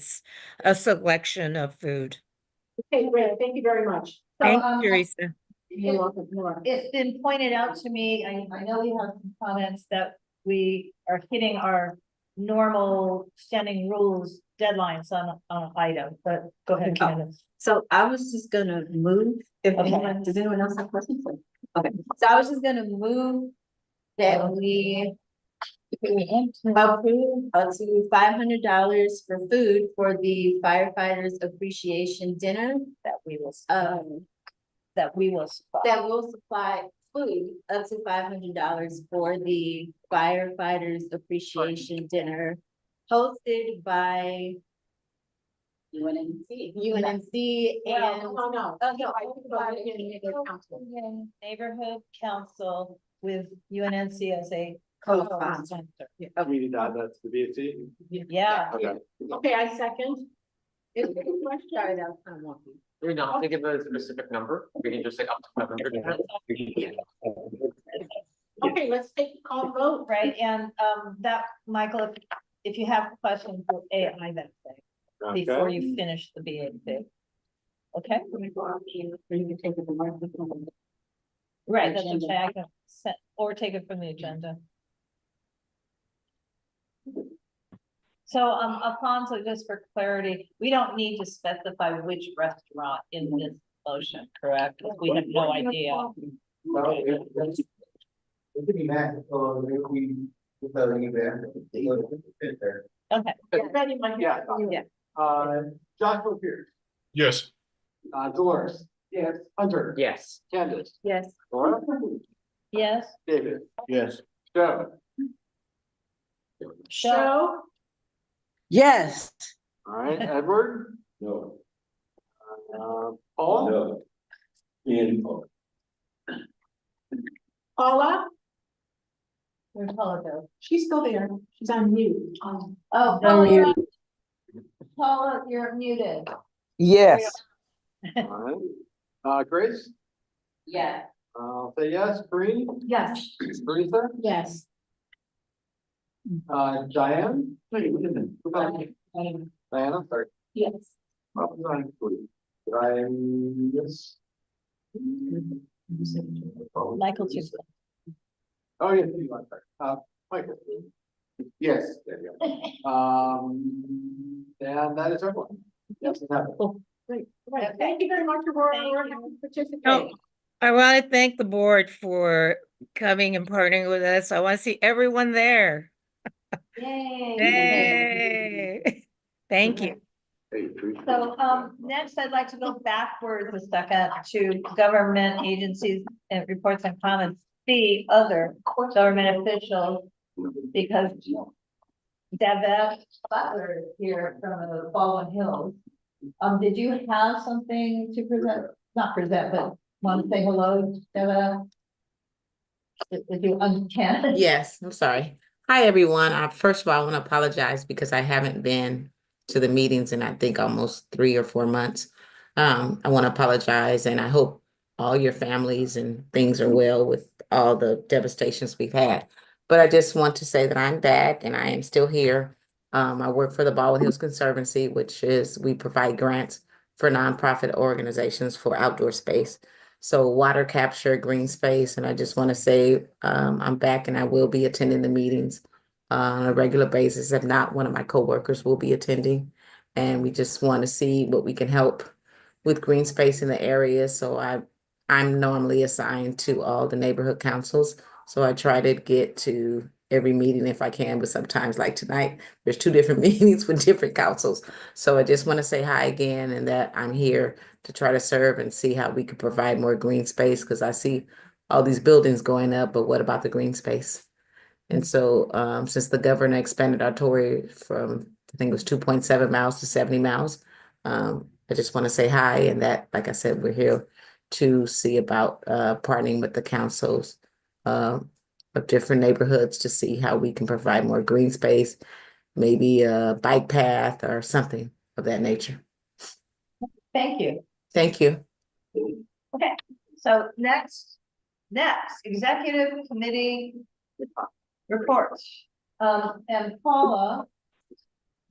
selection of food. Okay, great, thank you very much. So, Thank you, Teresa. You're welcome, Laura. It's been pointed out to me, I know we have some comments that we are hitting our normal standing rules deadlines on item, but go ahead, Candace. So I was just gonna move, does anyone else have questions? Okay, so I was just gonna move that we approve up to $500 for food for the firefighters appreciation dinner That we will supply. supply. That will supply food up to $500 for the firefighters appreciation dinner hosted by UNC and No. Neighborhood council with UNC as a co-sponsor. Community that's the VFC. Yeah. Okay. Okay, I second. Is there a question? Sorry, that was kind of wonky. Do we not have to give a specific number? We can just say up to 500. Okay, let's call vote. Right, and that, Michael, if you have questions, we'll AI that thing before you finish the BAC. Okay? Right, that's what I'm saying, I can set, or take it from the agenda. So, Alfonso, just for clarity, we don't need to specify which restaurant in this motion, correct? We have no idea. It could be that, if we, without any band. Okay. Ready, Mike? Yeah. Joshua Pierce, Yes. Dolores. Yes. Hunter. Yes. Candace. Yes. Laura. Yes, David. Yes. Joe. Show. Yes. All right, Edward. No. Paul. No. Ian. Paula, where's Paula go? she's still there. She's on mute. Oh, Paula, you're muted. Yes. All right. Grace? Yeah. I'll say yes. Bree? Yes. Teresa? Yes. Diane? Wait, wait a minute. Diana, sorry. Yes. Yes. Michael too. Oh, yeah, you are, sorry. Michael. Yes, there you go. And that is everyone. Yes, it happened. Great. Thank you very much for Thank you. participating. I want to thank the board for coming and partnering with us. I want to see everyone there. Yay. Yay. Thank you. Hey, Teresa. So, next I'd like to go backwards a second to government agencies and reports and comments, the other government officials, because Deb Butler is here from the Baldwin Hills. Did you have something to present? Not present, but want to say hello, Deb? Did you understand? Yes, I'm sorry. Hi, everyone. First of all, I want to apologize because I haven't been to the meetings in I think almost 3 or 4 months. I want to apologize, and I hope all your families and things are well with all the devastations we've had. But I just want to say that I'm back and I am still here. I work for the Baldwin Hills Conservancy, which is we provide grants for nonprofit organizations for outdoor space. So water capture, green space, and I just want to say I'm back and I will be attending the meetings on a regular basis. If not, one of my coworkers will be attending. And we just want to see what we can help with green space in the area. So I'm normally assigned to all the neighborhood councils. So I try to get to every meeting if I can, but sometimes like tonight, there's 2 different meetings with different councils. So I just want to say hi again and that I'm here to try to serve and see how we could provide more green space because I see all these buildings going up, but what about the green space? And so since the governor expanded our tour from, I think it was 2.7 miles to 70 miles, I just want to say hi and that, like I said, we're here to see about partnering with the councils of different neighborhoods to see how we can provide more green space, maybe a bike path or something of that nature. Thank you. Thank you. Okay, so next, executive committee reports. And Paula,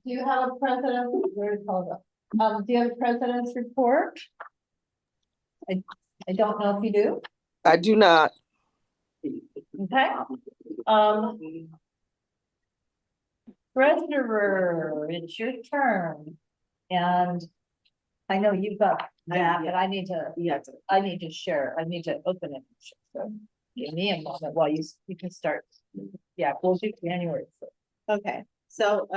do you have a president? Where's Paula? Do you have a president's report? I don't know if you do. I do not. Okay. Treasurer, it's your turn. And I know you've got that, but I need to, I need to share, I need to open it. So give me a moment while you can start. Yeah, we'll do January. Okay, so,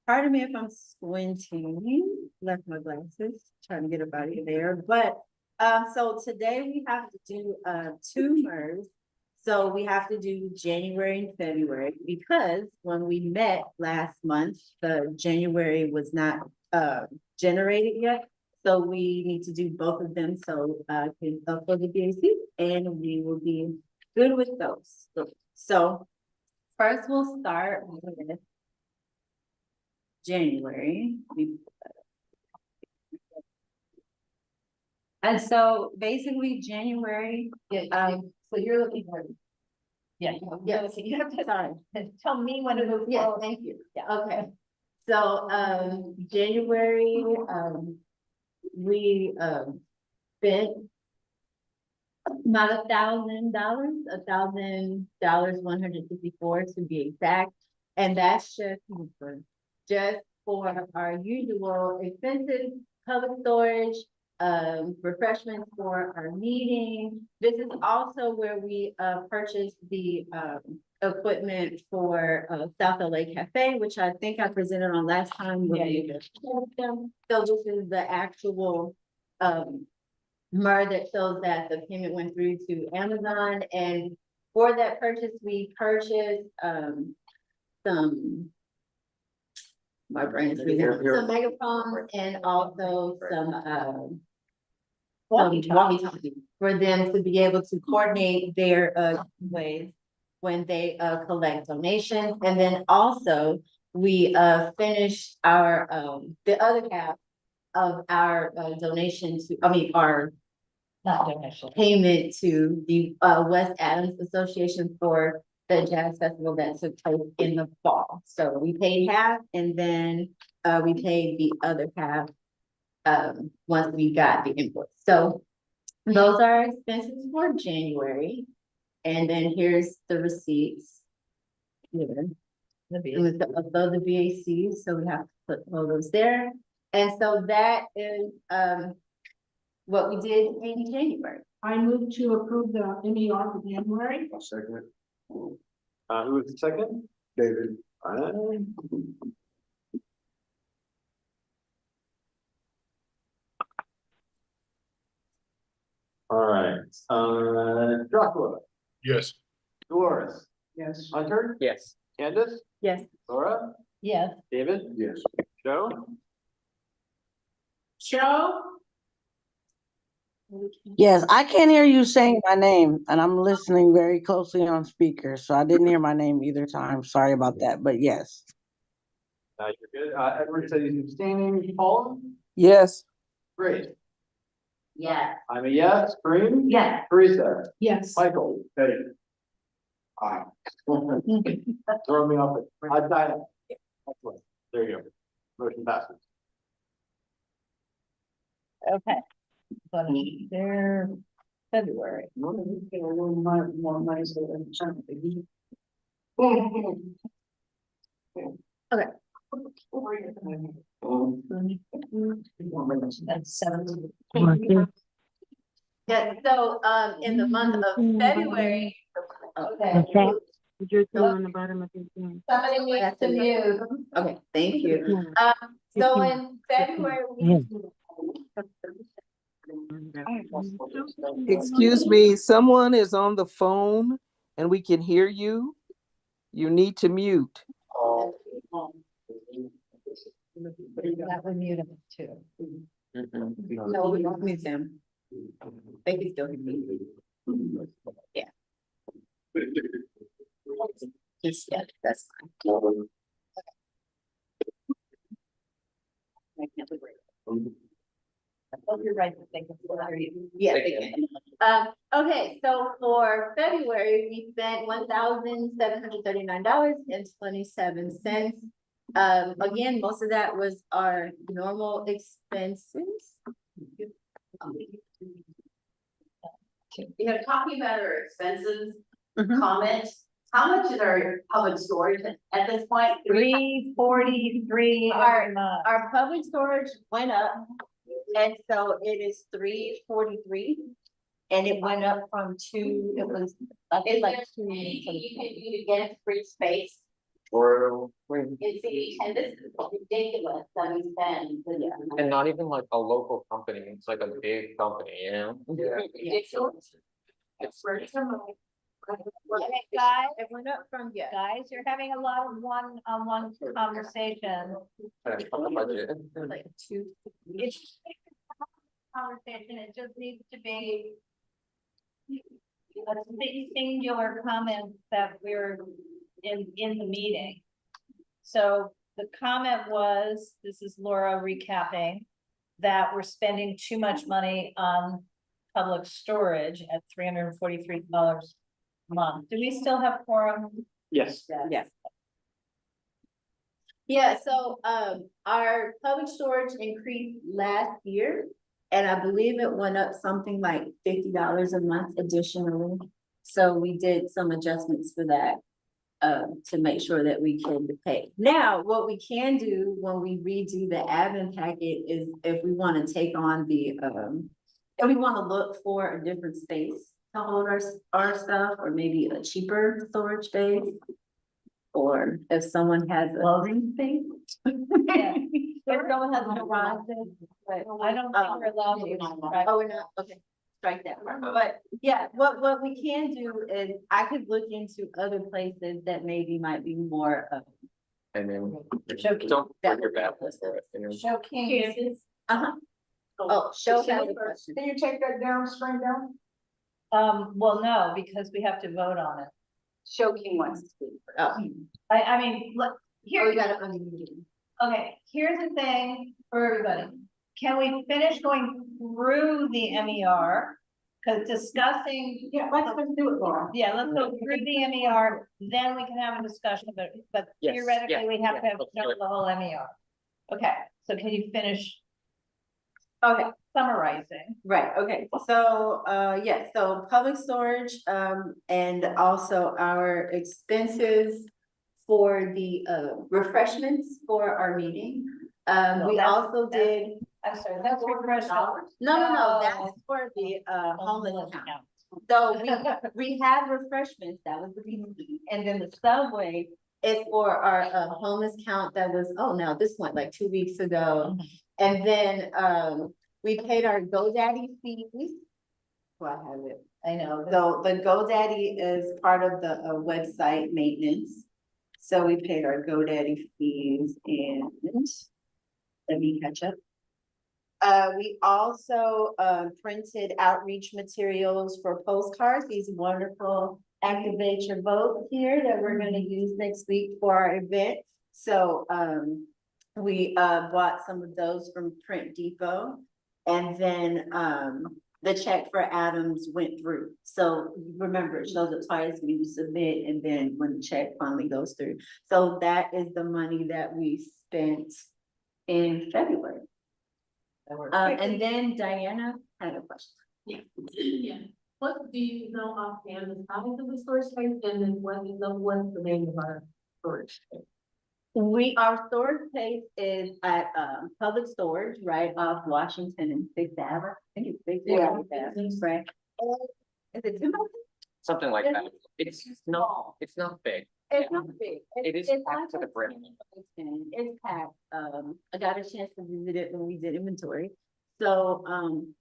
pardon me if I'm squinting, left my glasses, trying to get up out of there, but, so today we have to do, 2 MERS. So we have to do January and February, because when we met last month, the January was not, generated yet. So we need to do both of them, so, can upload the BAC, and we will be good with those. So first we'll start with January. And so basically January, So you're looking for. Yeah. yes, You have to sorry. tell me when to move. Yes, forward. thank you. Yeah. Okay. So, January, we, spent about $1,000, $1,154 to be exact. And that's just for our usual expenses, public storage, refreshments for our meeting. This is also where we purchased the equipment for South LA Cafe, which I think I presented on last time. Yeah, you did. So this is the actual MER that shows that the payment went through to Amazon, and for that purchase, we purchased some. My brain is reading. Some megaphones and also some walkie-talkie for them to be able to coordinate their ways when they collect donations. And then also we finished our the other half of our donation to, our Not donation. payment to the West Adams Association for the jazz festival that took place in the fall. So we paid half and then we paid the other half once we got the input. So those are our expenses for January. And then here's the receipts. Here. With the, above the VAC, so we have to put all those there. And so that is what we did in January. I move to approve the MER for January. I'll second it. Who was the second? David. All right, Joshua, Yes. Dolores, Yes. Hunter, Yes. Candace, Yes. Laura, Yes. David? Yes. Joe? Joe? Yes, I can't hear you saying my name, and I'm listening very closely on speaker, so I didn't hear my name either time. Sorry about that, but yes. You're good. Edward said he's abstaining. Paula? Yes. Great. Yes. I'm a yes. Kareem? Yes. Teresa? Yes. Michael? Betty? Aye. Throw me off it. Diana? Excellent. There you go. Motion passes. Okay. But they're February. Okay. That's 17. Yeah, so in the month of February. Okay. On the bottom of your thing. Somebody needs to mute. Okay, thank you. So in February. we- Excuse me, someone is on the phone and we can hear you. You need to mute. That would mute them too. No, we don't mute them. They can still hear me. Yeah. Just, yeah, that's fine. Oh, you're right. They can still hear you. Yeah, they can. Okay, so for February, we spent $1,739.27. Again, most of that was our normal expenses. You know, talking about our expenses, Mhm. comment, how much is our public storage at this point? 343. Our public storage went up, and so it is 343. And it went up from two, it was, I think Is like there two. anything you can do to get a free space Or, in city, and this is ridiculous that we spend. and not even like a local company, it's like a big company, you know? Ridiculous. It's Okay, guys, It went up from, yeah. guys, you're having a lot of one-on-one conversation. a budget. Like two. It's a conversation, it just needs to be a singular comment that we're in the meeting. So the comment was, this is Laura recapping, that we're spending too much money on public storage at $343 a month. Do we still have quorum? Yes. Yes. Yeah, so our public storage increased last year. And I believe it went up something like $50 a month additionally. So we did some adjustments for that. To make sure that we can pay. Now, what we can do when we redo the admin packet is if we want to take on the, if we want to look for a different space to hold our stuff, or maybe a cheaper storage space. Or if someone has a loading space. Yeah. If someone has a garage, but I don't think we're allowed to. Oh, we're not, okay, strike that part, but yeah, what we can do is I could look into other places that maybe might be more And then, Showcase. don't bring your bad list for it, you know? Showcase. uh-huh. Oh, show has a question. Can you take that down, screen down? Well, no, because we have to vote on it. Show King wants to speak. Oh, I mean, look, here we here, got it on the. okay, here's the thing for everybody. Can we finish going through the MER? Cause discussing, Yeah, let's do it, Laura. yeah, let's go through the MER, then we can have a discussion, but Yes, theoretically, yeah, we have to yeah, have let's do done it. the whole MER. Okay, so can you finish Okay, summarizing? right, okay, so, yeah, so public storage, and also our expenses for the, refreshments for our meeting. We also did, I'm sorry, that's refreshment. no, that's for the, homeless account. So we had refreshments, that was the BC, and then the subway is for our, homeless count that was, oh, now at this point, like 2 weeks ago. And then, we paid our GoDaddy fees. Do I have it? I know, so the GoDaddy is part of the, website maintenance. So we paid our GoDaddy fees and let me catch up. We also, printed outreach materials for postcards, these wonderful activate your vote here that we're gonna use next week for our event. So, we, bought some of those from Print Depot. And then, the check for Adams went through. So remember, it shows it twice when you submit and then when the check finally goes through. So that is the money that we spent in February. And then Diana had a question. Yeah. What do you know offhand is how much of the storage space and then what's the name of our storage space? Our storage space is at, public storage, right off Washington and Sixth Avenue. I think it's Sixth Avenue, right? Is it Timber? Something like that. It's not big. It's not big. It is It's packed to like the brim. It's packed. I got a chance to visit it when we did inventory. So,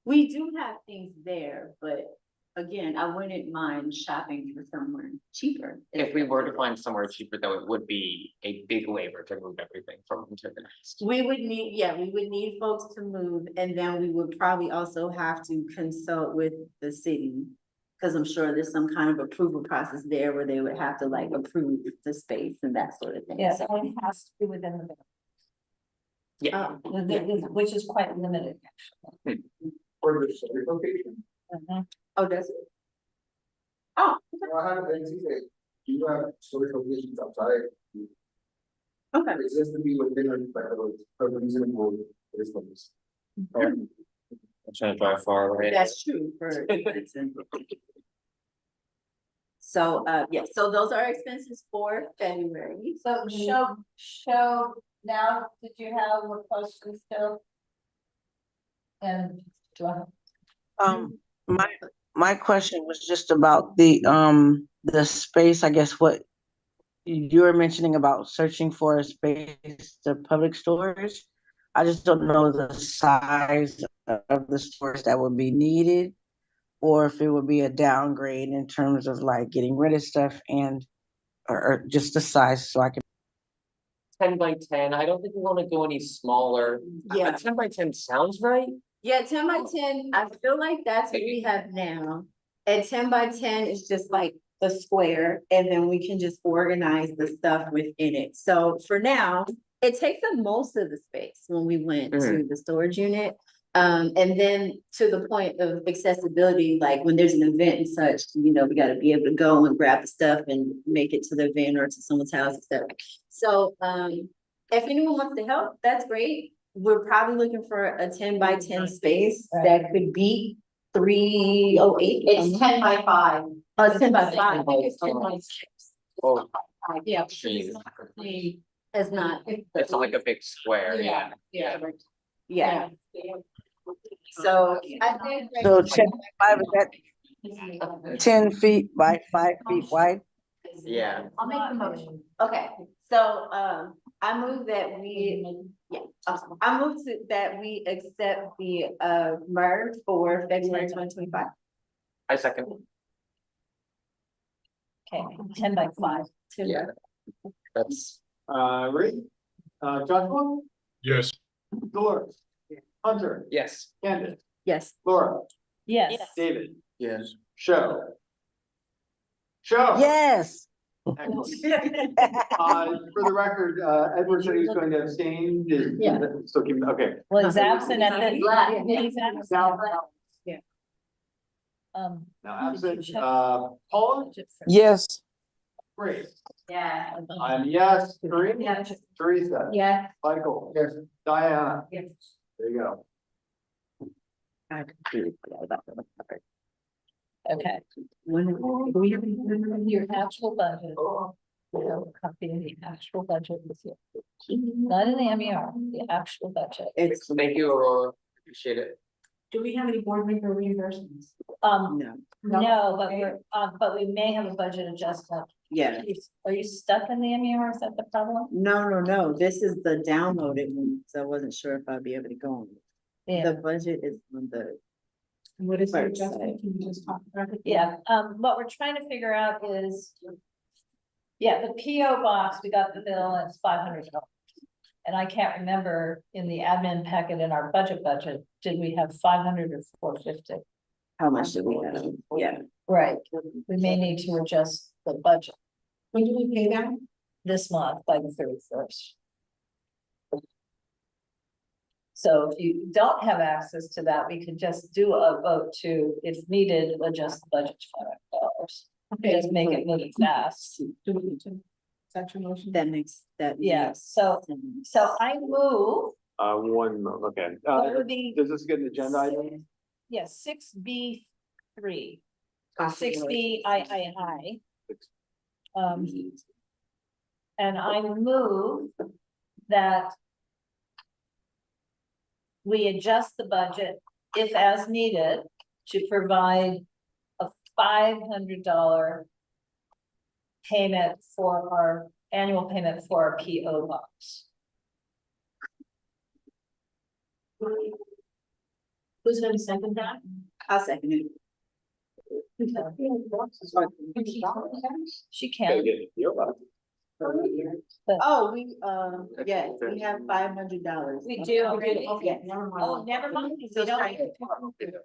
we do have things there, but again, I wouldn't mind shopping for somewhere cheaper. If we were to find somewhere cheaper, though, it would be a big labor to move everything from one to the next. We would need folks to move, and then we would probably also have to consult with the city. Cause I'm sure there's some kind of approval process there where they would have to like approve the space and that sort of thing. Yes, it only has to be within the. Yeah. Which is quite limited, actually. For the storage location. Oh, does it? Oh, I have NC say, you have storage locations outside. okay. It has to be within a reasonable distance. I'm trying to drive far away. That's true for. So, yeah, so those are expenses for February. So show now, did you have a question still? And do I? My question was just about the space, I guess, what you were mentioning about searching for a space, the public storage. I just don't know the size of the storage that would be needed, or if it would be a downgrade in terms of like getting rid of stuff or just the size, so I can. 10 by 10. I don't think we want to go any smaller. Yeah. 10 by 10 sounds right. Yeah, 10 by 10, I feel like that's what we have now. And 10 by 10 is just like the square, and then we can just organize the stuff within it. So for now, it takes up most of the space when we went to the storage unit. And then to the point of accessibility, like when there's an event and such, we gotta be able to go and grab the stuff and make it to the event or to someone's house, etc. So, if anyone wants to help, that's great. We're probably looking for a 10 by 10 space that could be 308. It's 10 by 5. Oh, it's 10 by 5. I think it's 10 by 6. Oh, Yeah. geez. It's not. It's not like a big square, yeah. Yeah. So I think. So 10 by 5, is that 10 feet by 5 feet wide? Yeah. I'll make the motion. Okay, so, I move that I move that we accept the, MER for February 2025. I second. Okay, 10 by 5. Yeah. That's. Ready? Joshua? Yes. Dolores? Hunter? Yes. Candace? Yes. Laura? Yes. David? Yes. Show? Show? Yes. Excellent. For the record, Edward said he's going to abstain. Yeah. Still keep, okay. Well, he's absent at the. He's left. He's absent. Now, Now, absent, Paula? Yes. Grace. Yeah. I'm yes. Kareem? Yes. Teresa? Yeah. Michael? Yes. Diana? Yes. There you go. Okay, We have your actual budget. We have a copy of the actual budget this year. Not in the MER, the actual budget. Thank you, Aurora. Appreciate it. Do we have any board member reimbursements? No, No, but we may have a budget adjustment. yeah, Are you stuck in the MER? Is that the problem? no, this is the downloaded one, so I wasn't sure if I'd be able to go on. Yeah. The budget is on the, What is the Right. adjustment? Can you just talk about it? Yeah, what we're trying to figure out is. Yeah, the PO box, we got the bill, and it's $500. And I can't remember in the admin packet in our budget, did we have 500 or 450? how much do we have? Yeah, Right, we may need to adjust the budget When do we pay that? this month by the 31st. So if you don't have access to that, we could just do a vote to, if needed, adjust the budget to $500. Just make it move fast. Do we need to? Such a motion? that makes, that. Yeah, makes so sense. I move. Okay. What would be? Does this get an agenda item? Yes, 6B3. Possibly. 6B and I move that we adjust the budget, if as needed, to provide a $500 payment for our annual payment for our PO box. Who's gonna second that? I'll second it. She can. Oh, yeah, we have $500. We do already. Yeah. Never mind. Oh, never mind. We don't.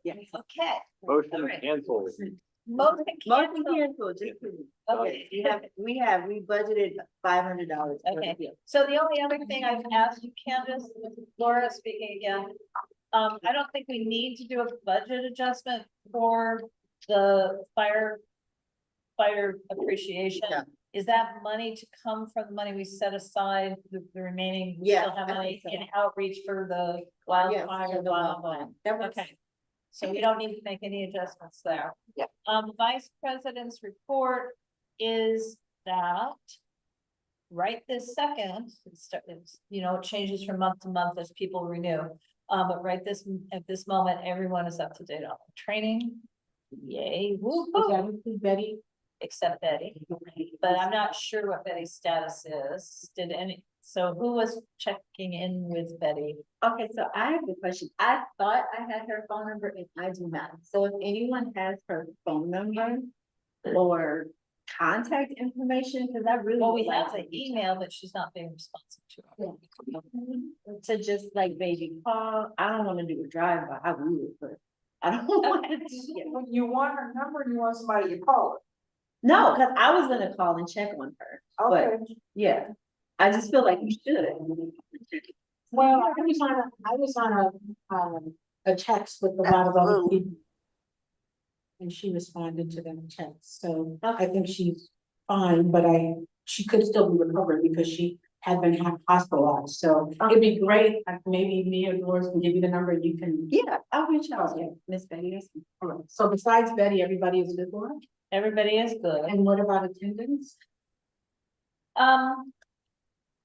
Yeah. Okay. Motion Alright. canceled. Motion Motion canceled. canceled, just kidding. Okay. We budgeted $500. Okay. So the only other thing I've asked you, Candace, Laura speaking again. I don't think we need to do a budget adjustment for the firefighter appreciation. Yeah. Is that money to come from the money we set aside, the remaining? We Yeah, still have I money think so. in outreach for the Yes, wildfire, for the blah, blah, wildfire. blah. That works. Okay. So we don't need to make any adjustments there. Yeah. Vice President's report is that right this second, it changes from month to month as people renew. But at this moment, everyone is up to date on training. Yay, Does that include Betty? except Betty, but I'm not sure what Betty's status is. So who was checking in with Betty? Okay, so I have a question. I thought I had her phone number and I do not. So if anyone has her phone number or contact information, because I really. Well, would we like have to the email, but she's not being responsive to it. To just like maybe call, I don't want to do a drive by, I would, but I don't want to do it. When you want her number, you want somebody to call her. No, because I was gonna call and check on her, Okay, yeah, I just feel like you should. Well, I was on a text with a lot of other people. And she responded to them texts, so I think she's fine, but she could still be recovered because she had been hospitalized, so it'd be great, if maybe me or Doris can give you the number, you can. Yeah, I'll reach out to Miss Betty. All right. So besides Betty, everybody is good for it? Everybody is good. And what about attendance?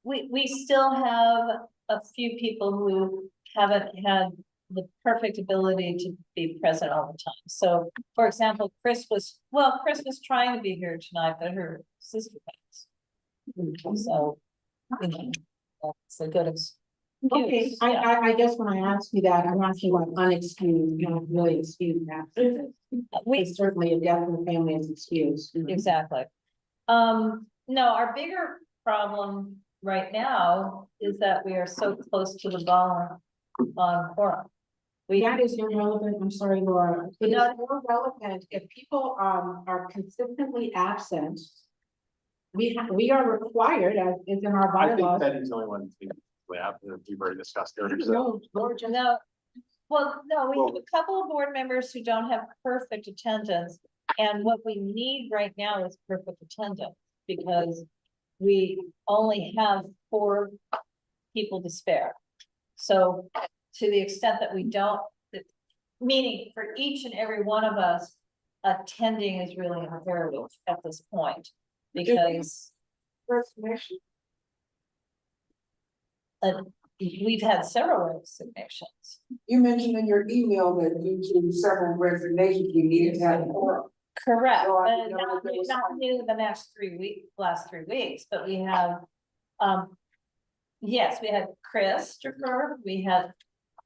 We still have a few people who haven't had the perfect ability to be present all the time. So, for example, Chris was trying to be here tonight, but her sister passed. So, that's a good excuse. Okay, Yeah. I guess when I ask you that, I'm asking like unexcused, not really excused absence. It's certainly a death in the family is excused. Exactly. No, our bigger problem right now is that we are so close to the ball on quorum. That is irrelevant, I'm sorry, Laura. It is more relevant if people are consistently absent. We are required, as is in our I think bylaws. Betty's the only one who's been, we've already discussed it. No, Laura just. No, Well, no, we have a couple of board members who don't have perfect attendance. And what we need right now is perfect attendance, because we only have 4 people to spare. So to the extent that we don't, meaning for each and every one of us, attending is really imperative at this point, because Resignation. we've had several resignations. You mentioned in your email that due to several resignations, we needed to have a quorum. Correct, So I but didn't know not, if there was not some- new the last 3 weeks, but we have, yes, we had Christopher, we had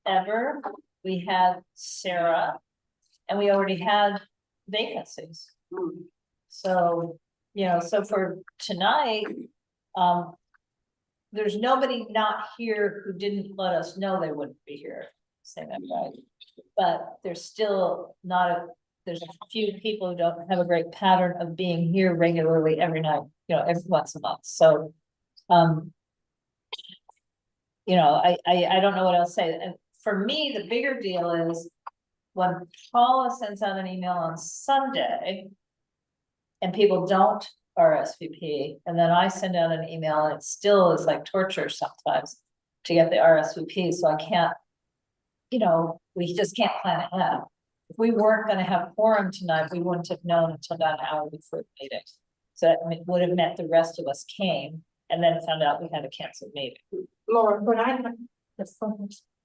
Ever, we had Sarah, and we already had vacancies. So, so for tonight, there's nobody not here who didn't let us know they wouldn't be here, say that right. But there's still there's a few people who don't have a great pattern of being here regularly every night, every once a month, so. I don't know what else to say, and for me, the bigger deal is when Paula sends out an email on Sunday and people don't RSVP, and then I send out an email and it still is like torture sometimes to get the RSVP, so I can't, we just can't plan ahead. If we weren't gonna have quorum tonight, we wouldn't have known until about an hour before the meeting. So it would have meant the rest of us came and then found out we had a canceled meeting. Laura, but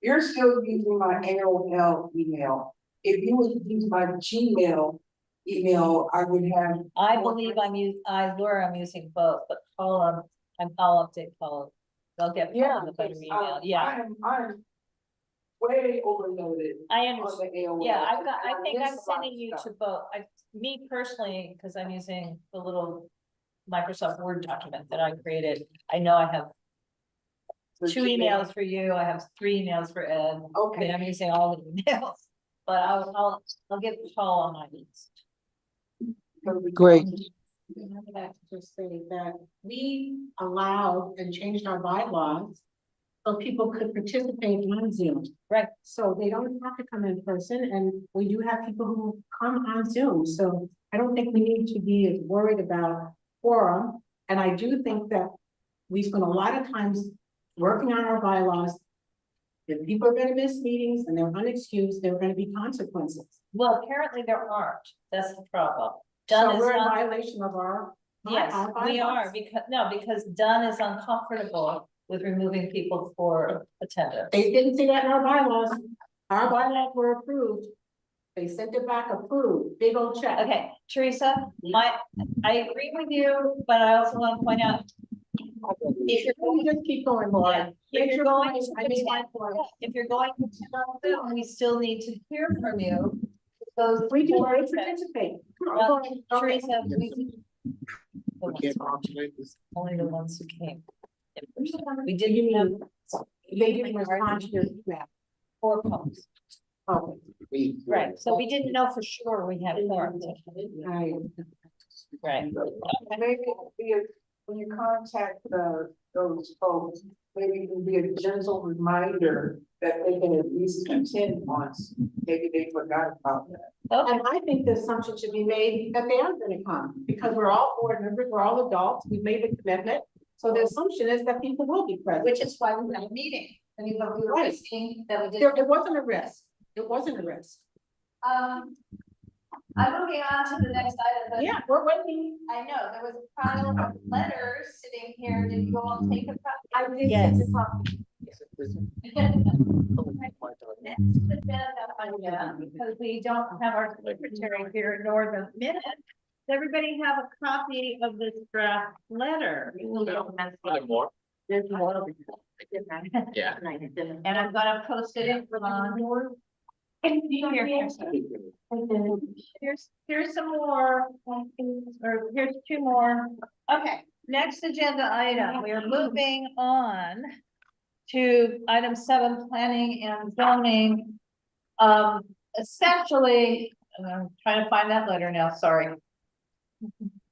you're still using my AOL email. If you would use my Gmail email, I would have. I believe Laura, I'm using both, but Paula, I'll update Paula. I'll get Paula the better email, yeah. I'm way overloaded. I on understand, the AOL. yeah, I think miss I'm a lot sending of you stuff. to both, me personally, because I'm using the little Microsoft Word document that I created. I know I have The 2 Gmail. emails for you, I have 3 emails for Ed. I mean, Okay, I'm using all the emails, but I'll get Paul on my list. Great. And I would like to just say that we allowed and changed our bylaws so people could participate on Zoom. Right. So they don't have to come in person, and we do have people who come on Zoom, so I don't think we need to be as worried about quorum. And I do think that we spend a lot of times working on our bylaws. If people are gonna miss meetings and they're unexcused, there are gonna be consequences. Well, apparently there aren't, that's the problem. So Dunn is we're in not, violation of our. yes, our we are, bylaws. because Dunn is uncomfortable with removing people for attendance. They didn't see that in our bylaws. Our bylaws were approved. They sent it back approved, big old check. Okay, Teresa, I agree with you, but I also want to point out. If you're We going, just keep going, yeah, Laura. if you're going to I mean, attend, if you're going to attend on Zoom, we still need to hear from you. Those we do, four we trips. participate. Well, Okay. Teresa, We can't operate this. only the ones who came. in person. We You didn't have mean, they didn't respond to your email. 4 calls, Okay. right, so we didn't know for sure we had quorum. Right. maybe when you contact those folks, maybe it can be a gentle reminder that they can at least attend once. Maybe they forgot about that. Okay, And I think the assumption should be made that they are gonna come, because we're all board members, we're all adults, we've made the commitment. So the assumption is that people will be present. Which is why we had a meeting. I mean, but we were Right. risking that we There, did. it wasn't a risk. It wasn't a risk. I'm moving on to the next item, but Yeah, we're waiting. I know there was a pile of letters sitting here. Did you all take a copy? I did. Yes. Next agenda item, because we don't have our secretary here nor the minutes. Does everybody have a copy of this draft letter? More? There's more. Yeah. And I'm gonna post it on. Here's some more, or here's 2 more. Okay, next agenda item, we are moving on to item 7, planning and zoning. Essentially, I'm trying to find that letter now, sorry.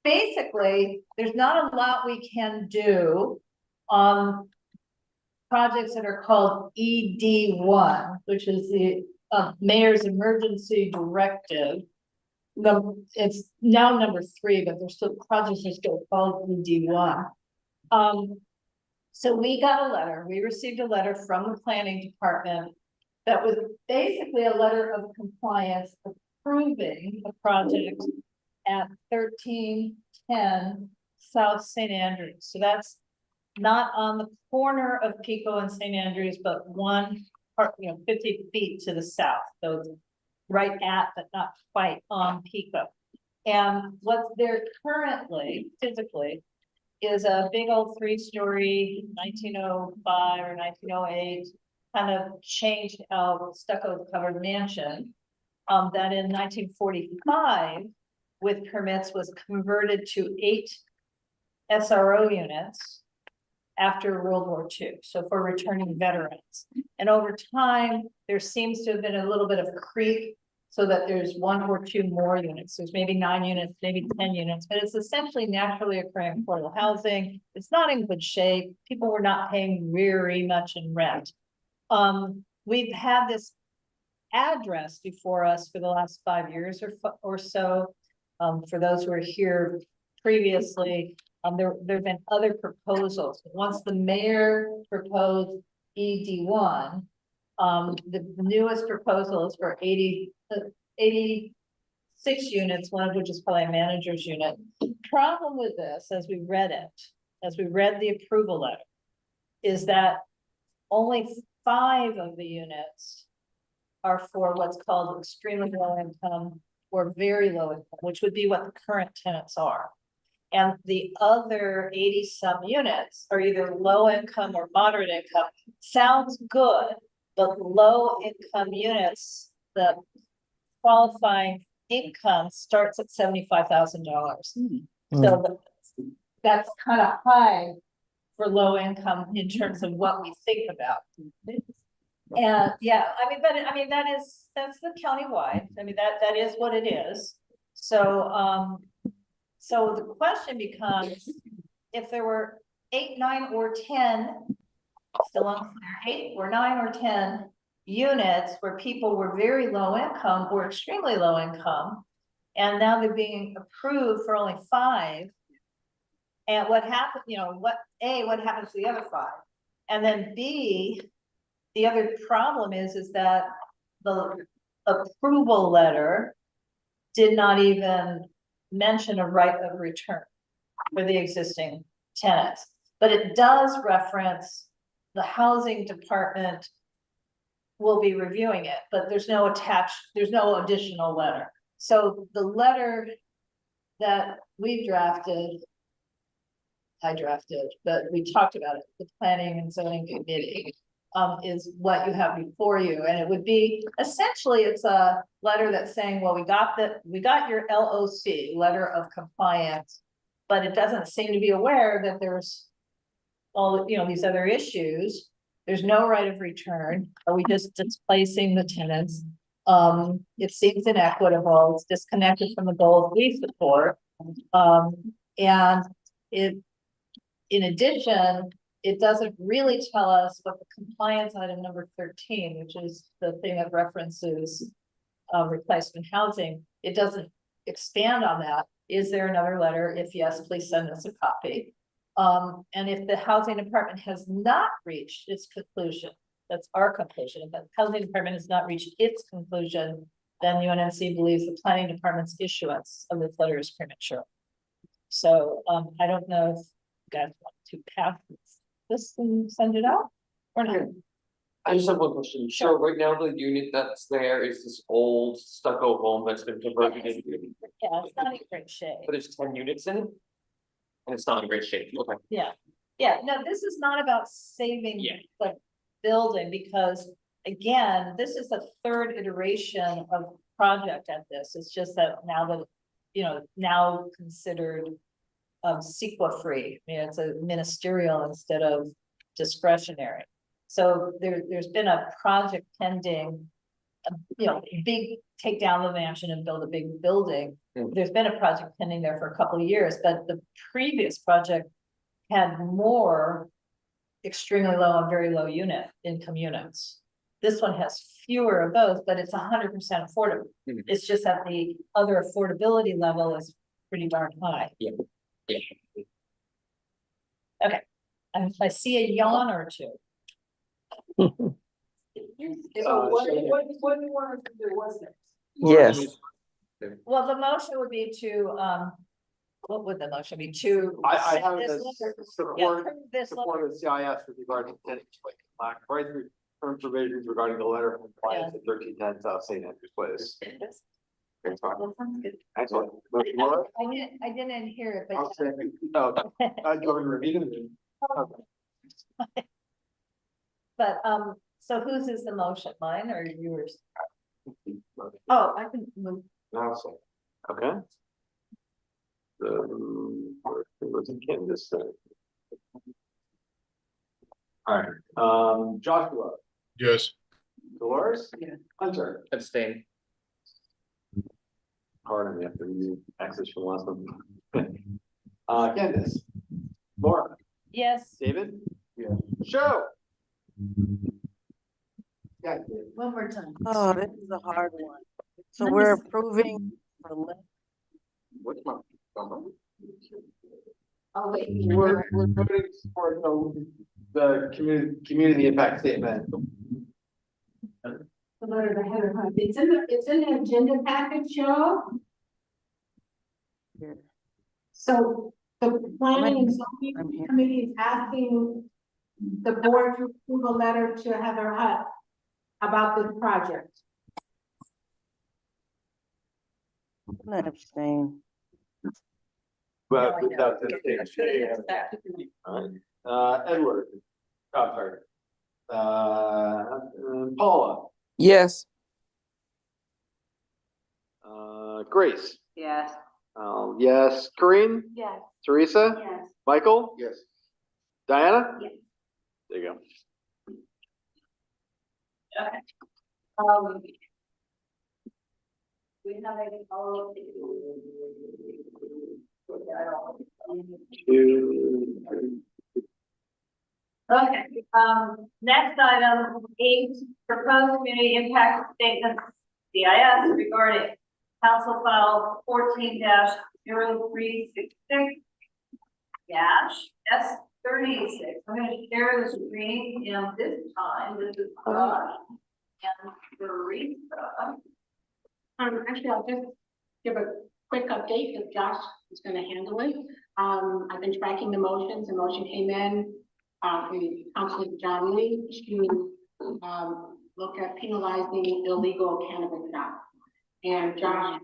Basically, there's not a lot we can do on projects that are called ED1, which is the mayor's emergency directive. It's now number 3, but there's still projects are still called ED1. So we received a letter from the planning department that was basically a letter of compliance approving a project at 1310 South St. Andrews. So that's not on the corner of Pico and St. Andrews, but one part, 50 feet to the south. So right at, but not quite on Pico. And what's there currently, physically, is a big old 3-story 1905 or 1908 kind of changed out stucco covered mansion. That in 1945, with permits, was converted to 8 SRO units after World War II. So for returning veterans. And over time, there seems to have been a little bit of creep so that there's 1 or 2 more units. There's maybe 9 units, maybe 10 units, but it's essentially naturally occurring affordable housing. It's not in good shape. People were not paying very much in rent. We've had this address before us for the last 5 years or so. For those who were here previously, there have been other proposals. Once the mayor proposed ED1, the newest proposal is for 86 units, one of which is probably a manager's unit. The problem with this, as we read the approval letter, is that only 5 of the units are for what's called extremely low income or very low income, which would be what the current tenants are. And the other 80 some units are either low income or moderate income. Sounds good, but low income units, the qualifying income starts at $75,000. So that's kind of high for low income in terms of what we think about. And yeah, that's the countywide. That is what it is. So, so the question becomes, if there were 8, 9, or 10, still unclear, 8 or 9 or 10 units where people were very low income or extremely low income, and now they're being approved for only 5. And what happened, what happens to the other 5? And then B, the other problem is that the approval letter did not even mention a right of return for the existing tenants, but it does reference the housing department will be reviewing it, but there's no additional letter. So the letter that I drafted, but we talked about it, the planning and zoning committee, is what you have before you. And it would be, essentially, it's a letter that's saying, well, we got your LOC, letter of compliance, but it doesn't seem to be aware that there's all, these other issues. There's no right of return. Are we just displacing the tenants? It seems inequitable. It's disconnected from the goals we support. And in addition, it doesn't really tell us what the compliance item number 13, which is the thing that references replacement housing. It doesn't expand on that. Is there another letter? If yes, please send us a copy. And if the housing department has not reached its conclusion, that's our conclusion, if the housing department has not reached its conclusion, then Unnc believes the planning department's issuance of this letter is premature. So I don't know if you guys want to pass this and send it out or not. I just have one question. Sure. So right now the unit that's there is this old stucco home that's been converted into, Yeah, it's not in great shape. but there's 10 units in it? And it's not in great shape, okay. Yeah, no, this is not about saving the building, because again, this is the 3rd iteration of project at this. It's just that now now considered CEQA free. It's a ministerial instead of discretionary. So there's been a project pending, big, take down the mansion and build a big building. There's been a project pending there for a couple of years, but the previous project had more extremely low and very low income units. this one has fewer of those, but it's 100% affordable. Mhm. It's just that the other affordability level is pretty darn high. Yeah. Yeah. I see a yawn or two. So what do you want us to do, what's next? Yes. Well, the motion would be to, what would the motion be to? I have this this letter- yeah, support, approve this letter. support of CIS with regard to tenant right through term provisions regarding the letter of compliance at 1310 South St. Andrews Place. That sounds good. Excellent. Motion, Laura? I didn't hear it, I'll but. say, no, I'd go and repeat it. But, so whose is the motion, mine or yours? Oh, I can move. Now, so, okay. What's in Canvas? All right, Joshua, Yes. Dolores? Yeah. Hunter? Abstain. Pardon me, after you access from last one. Candace? Laura? Yes. David? Yeah. Show? Yeah. One more time. Oh, this is a hard one. So Let me we're see. approving the What's my? Oh, wait. We're voting for the community impact statement. The letter of header, huh? It's in the agenda package, y'all. Here. So the planning and I'm zoning here. committee is asking the board to approve a letter to Heather Hutt about this project. I'm gonna abstain. But No, I know. without the. Edward. Oh, sorry. Paula, Yes. Grace. Yes. Yes, Corinne, Yes. Teresa, Yes. Michael, Yes. Diana? Yes. There you go. We have a follow. Okay, next item, 8, proposed community impact statement, CIS regarding council file 14-0366 S 36. I'm gonna share the screen, and this time, this is Josh and Teresa. Actually, I'll just give a quick update because Josh is gonna handle it. I've been tracking the motions. The motion came in, Councilor John Lee to, look at penalizing illegal cannabis shops. And Josh,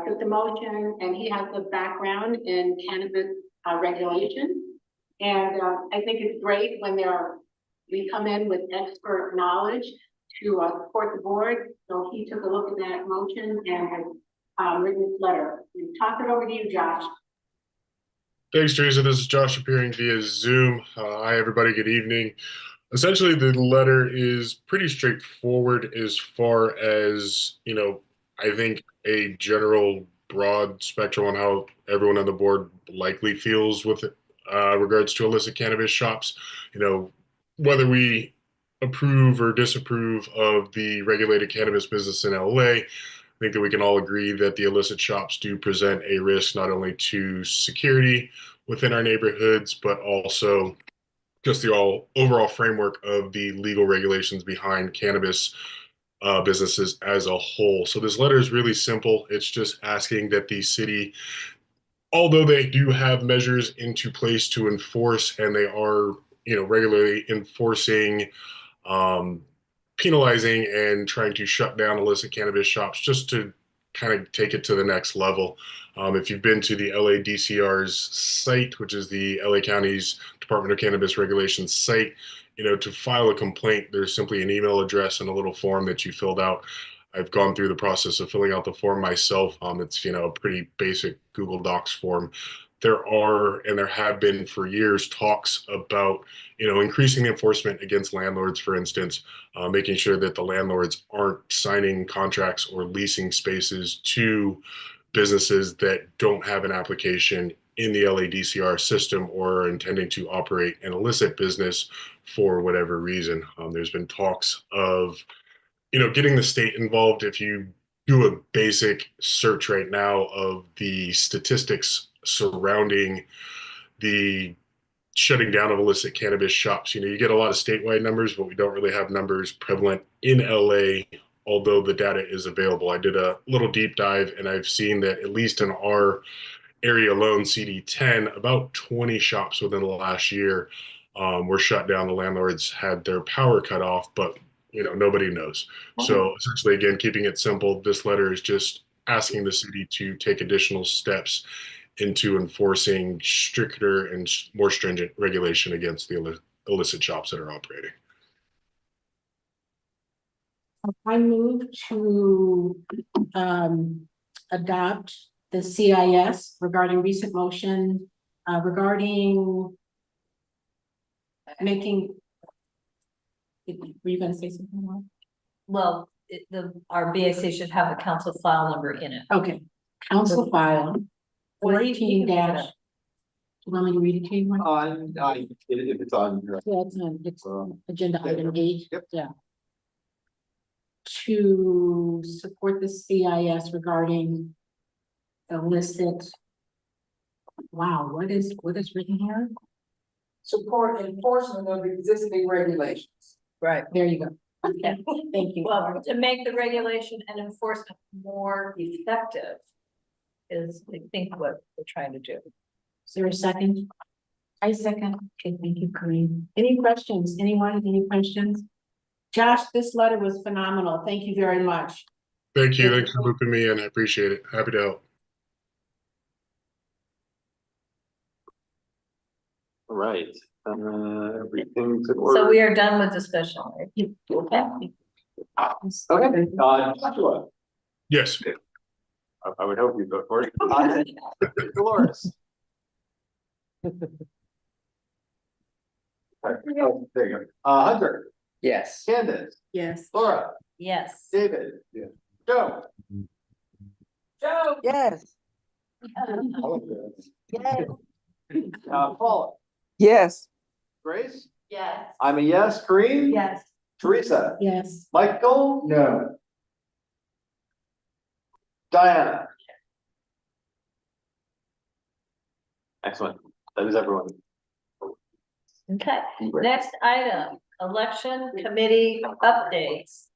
took the motion and he has the background in cannabis, regulation. And, I think it's great when we come in with expert knowledge to, support the board. So he took a look at that motion and has, written this letter. Talk it over to you, Josh. Thanks, Teresa. This is Josh appearing via Zoom. Hi, everybody. Good evening. Essentially, the letter is pretty straightforward as far as, I think a general broad spectrum on how everyone on the board likely feels with regards to illicit cannabis shops. Whether we approve or disapprove of the regulated cannabis business in LA, I think that we can all agree that the illicit shops do present a risk not only to security within our neighborhoods, but also just the overall framework of the legal regulations behind cannabis businesses as a whole. So this letter is really simple. It's just asking that the city, although they do have measures into place to enforce, and they are, regularly enforcing, penalizing and trying to shut down illicit cannabis shops, just to kind of take it to the next level. If you've been to the LA DCR's site, which is the LA County's Department of Cannabis Regulations site, to file a complaint, there's simply an email address and a little form that you filled out. I've gone through the process of filling out the form myself. It's, a pretty basic Google Docs form. There are, and there have been for years, talks about, increasing the enforcement against landlords, for instance, making sure that the landlords aren't signing contracts or leasing spaces to businesses that don't have an application in the LADCR system or are intending to operate an illicit business for whatever reason. There's been talks of, getting the state involved. If you do a basic search right now of the statistics surrounding the shutting down of illicit cannabis shops, you get a lot of statewide numbers, but we don't really have numbers prevalent in LA, although the data is available. I did a little deep dive and I've seen that at least in our area alone, CD10, about 20 shops within the last year were shut down. The landlords had their power cut off, but nobody knows. So essentially, again, keeping it simple, this letter is just asking the city to take additional steps into enforcing stricter and more stringent regulation against the illicit shops that are operating. I move to adopt the CIS regarding recent motion regarding making. Were you gonna say something more? Well, our BAC should have the council file number in it. Okay, council file Or you 14 can pick it dash. up. Do you want me to read it to you? Mike? If it's on here. Yeah, it's agenda item 8. Yep. Yeah. To support the CIS regarding illicit. Wow, what is written here? Support enforcement of existing regulations. Right. There you go. Okay, thank you. Well, to make the regulation and enforcement more effective is, I think, what we're trying to do. Is there a second? I second. Okay, thank you, Kareem. Any questions? Anyone, any questions? Josh, this letter was phenomenal. Thank you very much. Thank you. Thanks for looping me in. I appreciate it. Happy to help. All right, everything's in So order. we are done with discussion, right? Okay, Joshua, Yes. I would hope you go for it. Dolores. There you go. Hunter, Yes. Candace, Yes. Laura, Yes. David, Joe. Joe. Yes, Yes. Paula, Yes. Grace, Yes. I'm a yes. Kareem? Yes. Teresa? Yes. Michael? No. Diana? Excellent. That is everyone. Okay, next item, election committee updates,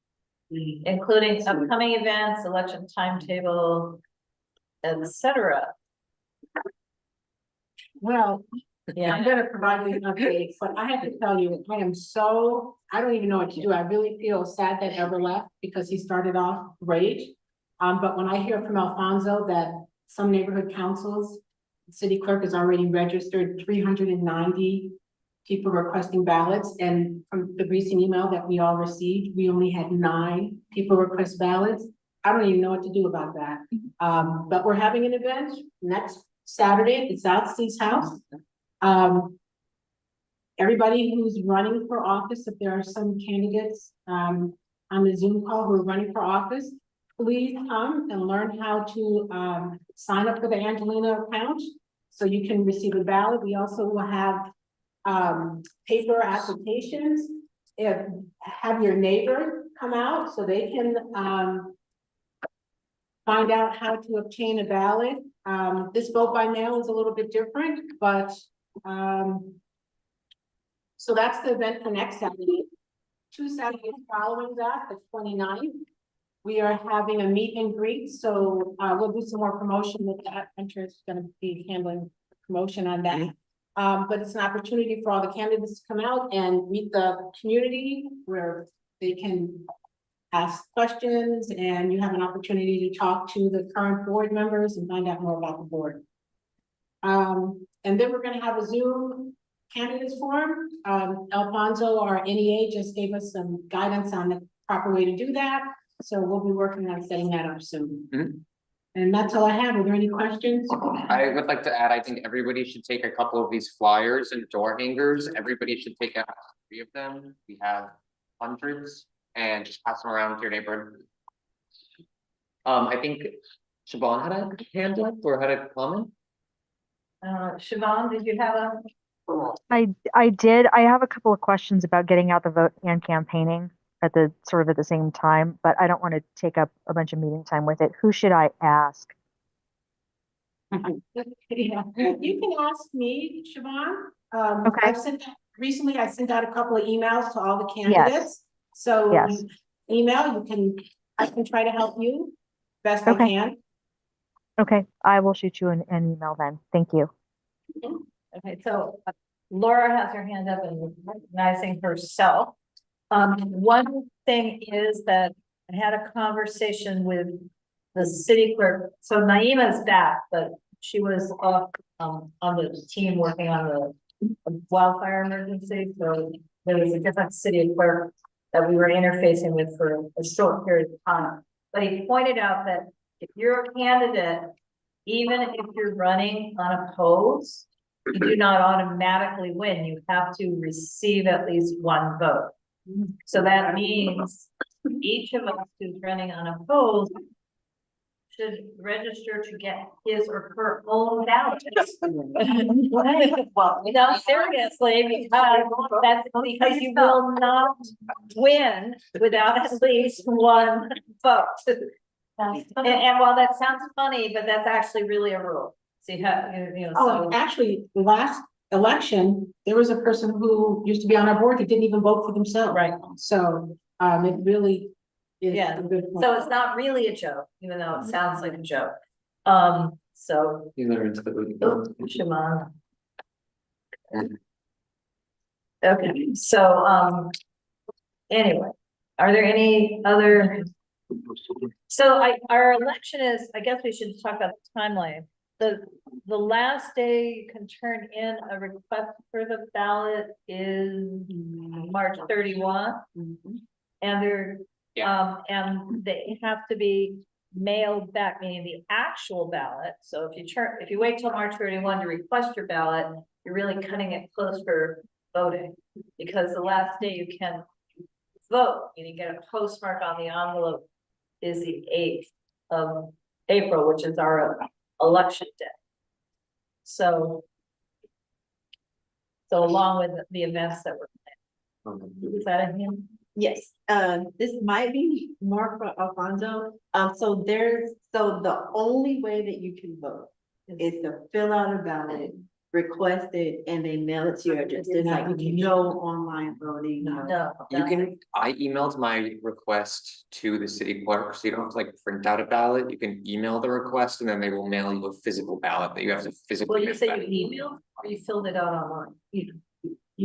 including upcoming events, election timetable, etc. Well, Yeah. I'm gonna provide you an update, but I have to tell you, I don't even know what to do. I really feel sad that Ever left because he started off great. But when I hear from Alfonso that some neighborhood councils, the city clerk has already registered 390 people requesting ballots, and from the recent email that we all received, we only had 9 people request ballots. I don't even know what to do about that. But we're having an event next Saturday at the South Seas House. Everybody who's running for office, if there are some candidates on the Zoom call who are running for office, please come and learn how to sign up for the Angelina account so you can receive a ballot. We also will have paper applications. Have your neighbor come out so they can find out how to obtain a ballot. This vote by mail is a little bit different, but so that's the event for next Saturday. 2 Saturdays following that, the 29th, we are having a meet and greet. So we'll do some more promotion with that. Hunter is going to be handling promotion on that. But it's an opportunity for all the candidates to come out and meet the community where they can ask questions and you have an opportunity to talk to the current board members and find out more about the board. And then we're going to have a Zoom candidates forum. Alfonso, our NEA, just gave us some guidance on the proper way to do that. So we'll be working on setting that up soon. And that's all I have. Are there any questions? I would like to add, I think everybody should take a couple of these flyers and door hangers. Everybody should take out 3 of them. We have hundreds and just pass them around to your neighborhood. I think Siobhan had a hand up or had a comment. Siobhan, did you have a? I did. I have a couple of questions about getting out the vote and campaigning at the sort of at the same time, but I don't want to take up a bunch of meeting time with it. Who should I ask? Yeah, you can ask me, Siobhan. Okay. Recently I sent out a couple of emails to all the Yes. candidates. So Yes. email, I can try to help you best I Okay. can. Okay. I will shoot you an email then. Thank you. Okay, so Laura has her hand up and recognizing herself. One thing is that I had a conversation with the city clerk. So Naima's back, but she was off on the team working on the wildfire emergency. So there was a different city clerk that we were interfacing with for a short period of time. But he pointed out that if you're a candidate, even if you're running unopposed, you do not automatically win. You have to receive at least one vote. So that means each of us who's running unopposed should register to get his or her own ballot. Well, no, seriously, because you will not win without at least one vote. And while that sounds funny, but that's actually really a rule. So you have, Oh, actually, the last election, there was a person who used to be on our board who didn't even vote for themselves. Right. So, it really is Yeah. a good point. So it's not really a joke, even though it sounds like a joke. So You learn into the booty. Shimon. Okay, so, anyway, are there any other? So our election is, I guess we should talk about the timeline. The last day you can turn in a request for the ballot is March 31. And they're, and they have to be mailed back, meaning the actual ballot. So if you wait till March 31 to request your ballot, you're really cutting it close for voting. Because the last day you can vote, you get a postmark on the envelope, is the 8th of April, which is our election day. So along with the events that we're planning. Is that a hint? Yes, this might be more for Alfonso. So the only way that you can vote is to fill out a ballot, request it, and they mail it to your address. There's like no online voting. No. I emailed my request to the city clerk, so you don't have to like print out a ballot. You can email the request and then they will mail you a physical ballot that you have to physically. Well, you get say back. you emailed or you filled it out online?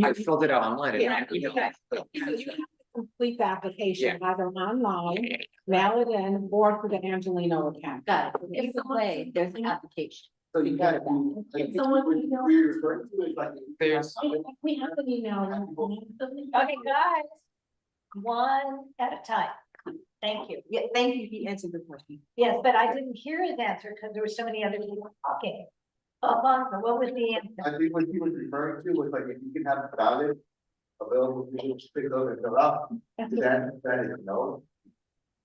I filled it out online. And I emailed it. So you have to complete the application either online, mail it in, or through the Angelino account. Got it. It's a way, there's an application. So you got to. There's, We have an email. Okay, guys, one at a time. Thank you. Yeah, thank you. He answered the question. Yes, but I didn't hear his answer because there were so many other people talking. Alfonso, what was the answer? I think what he was referring to was like, if you can have a ballot available, you can just pick it up and fill out, that is no.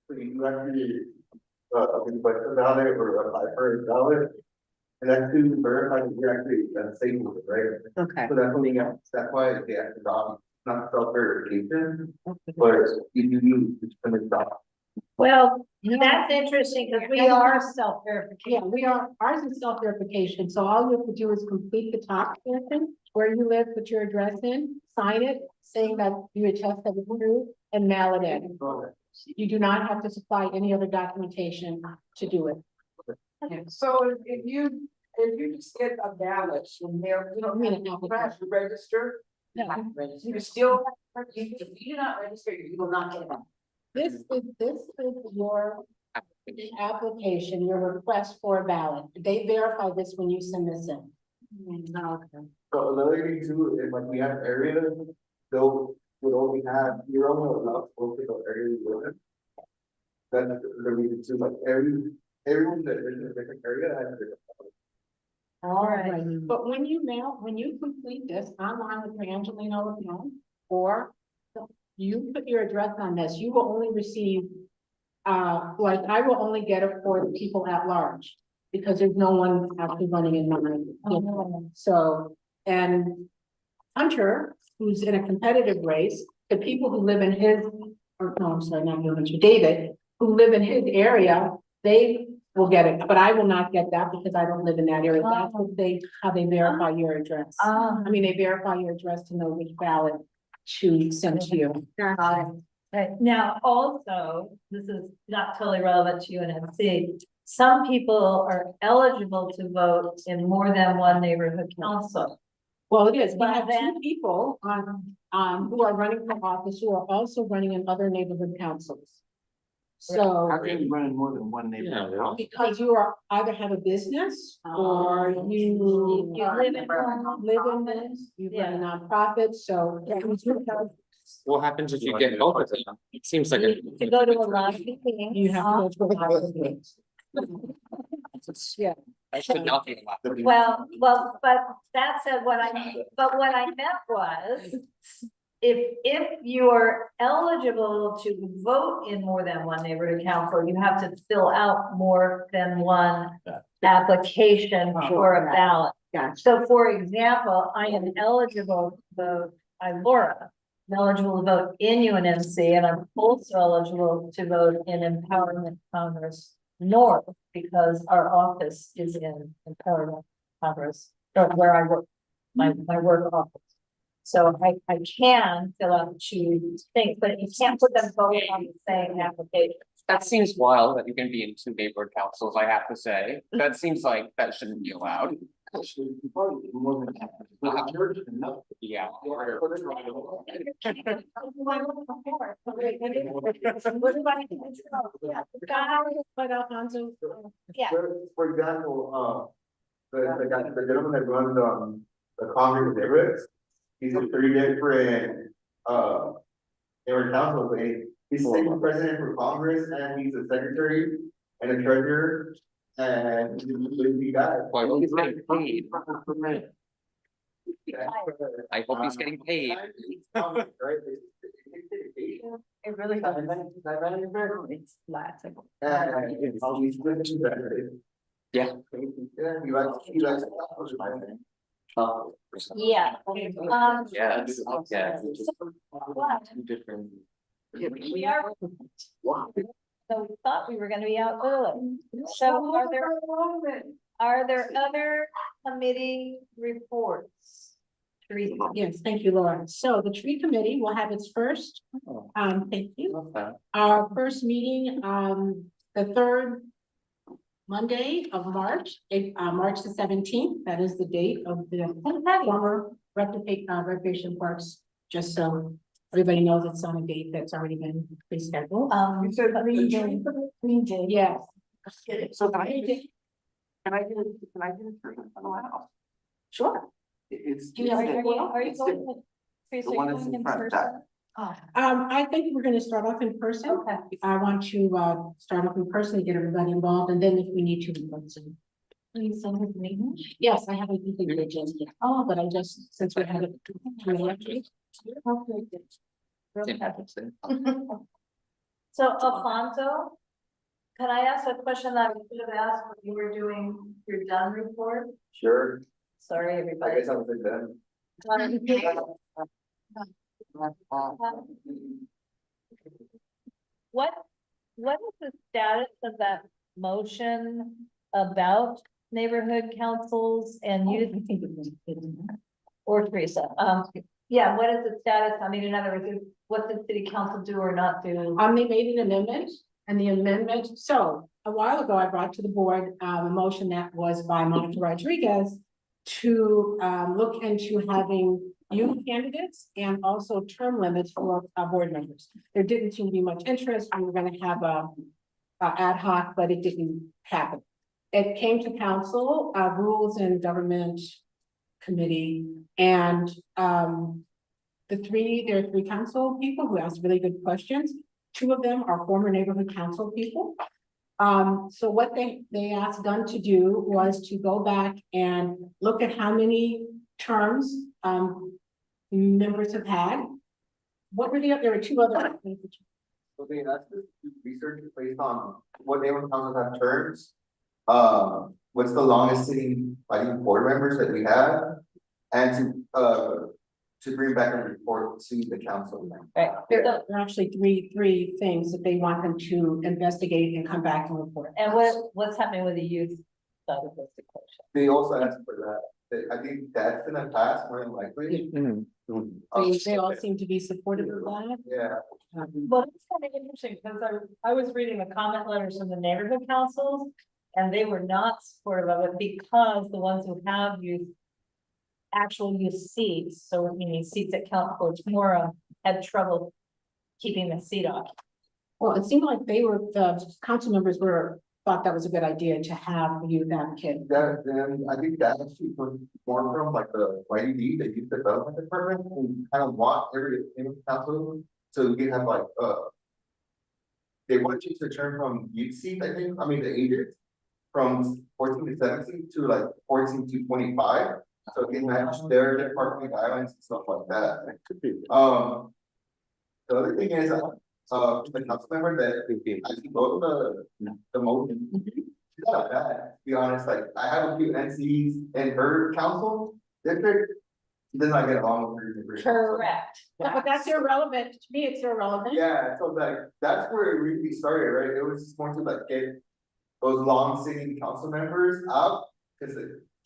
So you actually, request a ballot or apply for a ballot. And that's to verify that you're actually safe with it, right? Okay. So that's only, that's why they have to not self-verification, but you do, it's gonna stop. Well, that's interesting because we are self-verification. Yeah, we are, ours is self-verification, so all you have to do is complete the top portion, where you live, put your address in, sign it, saying that you attest that it's true, and mail it in. You do not have to supply any other documentation to do it. So if you just get a ballot from there, you don't mean it, you have to register. No. You still, if you do not register, you will not get a ballot. This is your application, your request for a ballot. They verify this when you send this in. So another thing too, is like we have areas, they'll would only have, you're only allowed to focus on areas you live in. That's the reason too, like everyone that lives in a different area has a different. All right. But when you complete this online with your Angelino account, or you put your address on this, you will only receive, like I will only get it for the people at large. because there's no one actually running in mine. So, and Hunter, who's in a competitive race, the people who live in his, or no, I'm sorry, not Hunter, David, who live in his area, they will get it, but I will not get that because I don't live in that area. That's what how they verify your address. I mean, they verify your address to know which ballot to send to you. Right, now also, this is not totally relevant to UNC. Some people are eligible to vote in more than one neighborhood council. Well, it is, we But have then- two people who are running for office, who are also running in other neighborhood councils. So. How can you run in more than one neighborhood? council? Because you are either have a business or you live in this, you run a nonprofit, so. What happens if you get both of them? It seems like. To go to a lot of meetings. You have to go to a lot of meetings. Yeah. I should not be allowed. Well, but that said, what I meant was, if you're eligible to vote in more than one neighborhood council, you have to fill out more than one application for a ballot. Gotcha. So for example, I am eligible to vote, I'm Laura, I'm eligible to vote in UNC, and I'm also eligible to vote in Empowerment Congress North, because our office is in Empowerment Congress, or where I work, my work office. So I can fill out two things, but you can't put them both on the same application. That seems wild that you can be in two neighborhood councils, I have to say. That seems like that shouldn't be allowed. Actually, you probably do more than that. Church is enough. Yeah. But Alfonso. Yeah. For example, the gentleman that runs, the Congress of neighborhoods, he's in 3 different, neighborhood councils, and he's the president for Congress, and he's the secretary and the treasurer, and he's a busy guy. Boy, well, he's getting paid. I hope he's getting paid. It really It's flat. Yeah. He likes. Yeah. Yes, yeah. What? Different. We are. So we thought we were gonna be out early. So are there other committee reports? Teresa? Yes, thank you, Laura. So the tree committee will have its first, thank you. Okay. Our first meeting, the third Monday of March, March the 17th, that is the date of the former recreation parks, just so everybody knows it's on a date that's already been pre-scheduled. You said Green Day. Yes. So can I get a tree on the house? Sure. It's. Are you going to? Teresa, The are one you that's going in in front, person? I think we're gonna start off in person. Okay. I want to, start off in person and get everybody involved, and then if we need to, we will Zoom. Please send it to me. Yes, I haven't completed the agenda yet. Oh, but I just, since we had it. So Alfonso, can I ask a question that I should have asked when you were doing your done report? Sure. Sorry, I everybody. guess I'm done. What is the status of that motion about neighborhood councils and youth? Or Teresa, yeah, what is the status? I mean, in other words, what did city council do or not do? They made an amendment, and the amendment, so a while ago, I brought to the board, a motion that was by Monica Rodriguez to, look into having youth candidates and also term limits for board members. There didn't seem to be much interest. We were gonna have a ad hoc, but it didn't happen. It came to council, Rules and Government Committee, and there are 3 council people who asked really good questions. 2 of them are former neighborhood council people. So what they asked Gunn to do was to go back and look at how many terms members have had. What were there were 2 other. So they asked us to do research based on what neighborhood councils have terms. what's the longest sitting planning board members that we have, and to bring back a report to the council. Right. There are actually three things that they want them to investigate and come back and report. And what's happening with the youth side of this equation? They also asked for that. I think that's gonna pass more than likely. They all seem to be supportive of that. Yeah. Well, it's kind of interesting because I was reading the comment letters from the neighborhood councils, and they were not supportive of it because the ones who have youth, actual youth seats, so meaning seats that count for tomorrow, had trouble keeping the seat on. Well, it seemed like the council members thought that was a good idea to have a youth advocate. That, then I think that actually was more from like the YDD, the youth development department, and kind of want every council, so we can have like, they want you to turn from youth seat, I think, the ages, from 14 to 17 to like 14 to 25. So it can match their department guidelines and stuff like that. It could be. The other thing is, the council member that actually wrote the motion. She's not bad, to be honest. Like, I have a few NCs in her council district. She does not get along with her. Correct. But that's irrelevant. To me, it's irrelevant. Yeah, so like, that's where it really started, right? It was just more to like get those long sitting council members out, because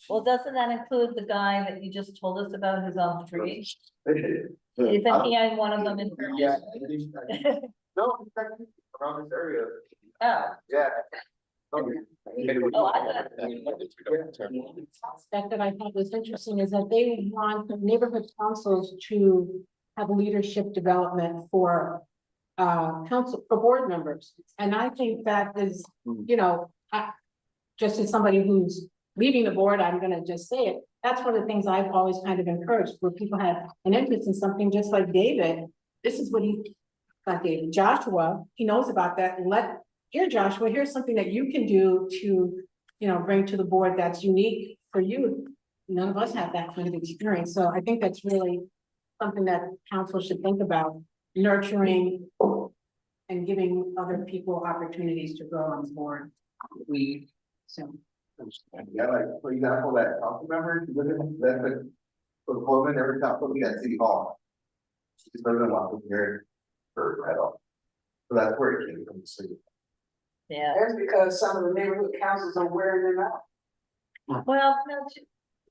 Well, doesn't that include the guy that you just told us about who's on three? Isn't he on one of them in? Yeah. No, he's actually around this area. Oh. Yeah. Oh, I thought. Aspect that I thought was interesting is that they want the neighborhood councils to have leadership development for for board members. And I think that is, just as somebody who's leaving the board, I'm gonna just say it. That's one of the things I've always kind of encouraged, where people have an interest in something just like David. This is what not David, Joshua, he knows about that, and here, Joshua, here's something that you can do to, bring to the board that's unique for you. None of us have that kind of experience, so I think that's really something that council should think about, nurturing and giving other people opportunities to grow on the board. So. Yeah, like, for example, that council member, look at that, the woman every council meeting at City Hall. She just doesn't want to hear her at all. So that's where it came from, the city. Yeah. That's because some of the neighborhood councils are wearing them out. Well, no,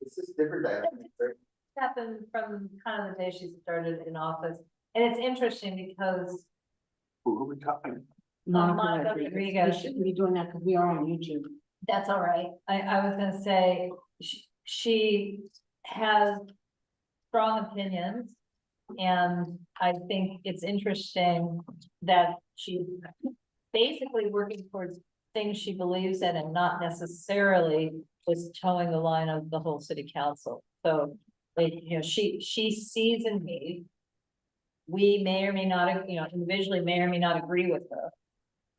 It's just different dynamics, right? happened from kind of the day she started in office. And it's interesting because Who are we talking? Monica We Rodriguez, shouldn't be doing that because we are on YouTube. that's all right. I was gonna say, she has strong opinions. And I think it's interesting that she's basically working towards things she believes in and not necessarily was towing the line of the whole city council. So, she sees in me. We may or may not, individually may or may not agree with her.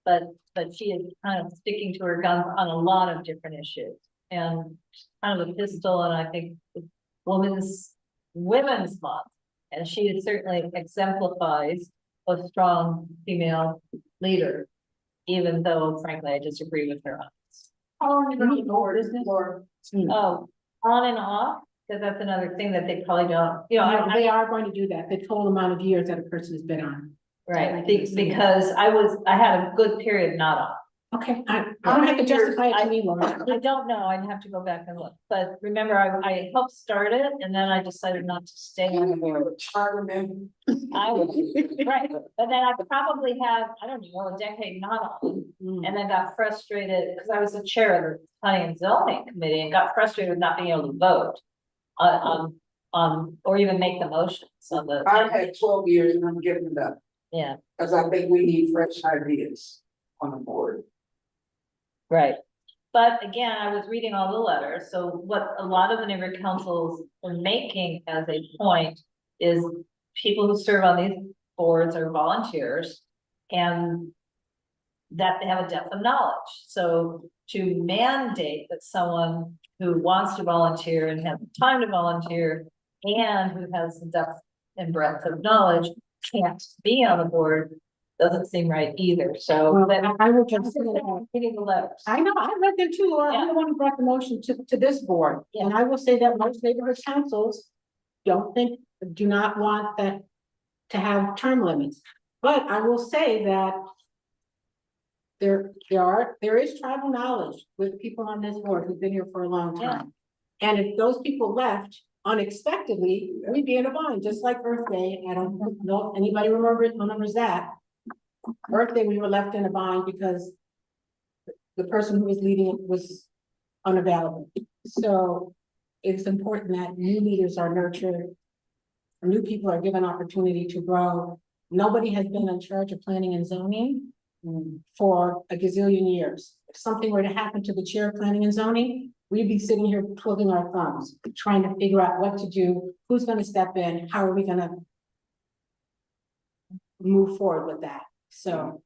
But she is kind of sticking to her guns on a lot of different issues, and kind of a pistol, and I think women's month. And she certainly exemplifies a strong female leader, even though frankly, I disagree with her on this. How long have you been on business or? Oh, on and off, because that's another thing that they probably don't, They are going to do that, the total amount of years that a person has been on. right, because I had a good period not on. Okay, I don't have to justify it to me, Laura. I don't know, I'd have to go back and look, but remember, I helped start it, and then I decided not to stay on the board. I remember. I was, right, but then I probably had, I don't know, a decade not on, and then got frustrated, because I was the chair of the planning and zoning committee, and got frustrated with not being able to vote on, or even make the motions on the. I've had 12 years and I'm giving it up. Yeah. Because I think we need fresh ideas on the board. Right, but again, I was reading all the letters, so what a lot of the neighborhood councils are making as a point is people who serve on these boards are volunteers, and that they have a depth of knowledge. So to mandate that someone who wants to volunteer and has time to volunteer and who has the depth and breadth of knowledge can't be on the board doesn't seem right either, so. Well, but I will just say that. Reading the letters. I know, I read them too, I'm the one who brought the motion to this board, and I will say that most neighborhood councils do not want that to have term limits. But I will say that there is tribal knowledge with people on this board who've been here for a long time. And if those people left unexpectedly, we'd be in a bind, just like Earth Day. I don't know if anybody remembers that. Earth Day, we were left in a bind because the person who was leading it was unavailable. So it's important that new leaders are nurtured. New people are given opportunity to grow. Nobody has been in charge of planning and zoning for a gazillion years. If something were to happen to the chair of planning and zoning, we'd be sitting here twiddling our thumbs, trying to figure out what to do, who's gonna step in, how are we gonna move forward with that. So,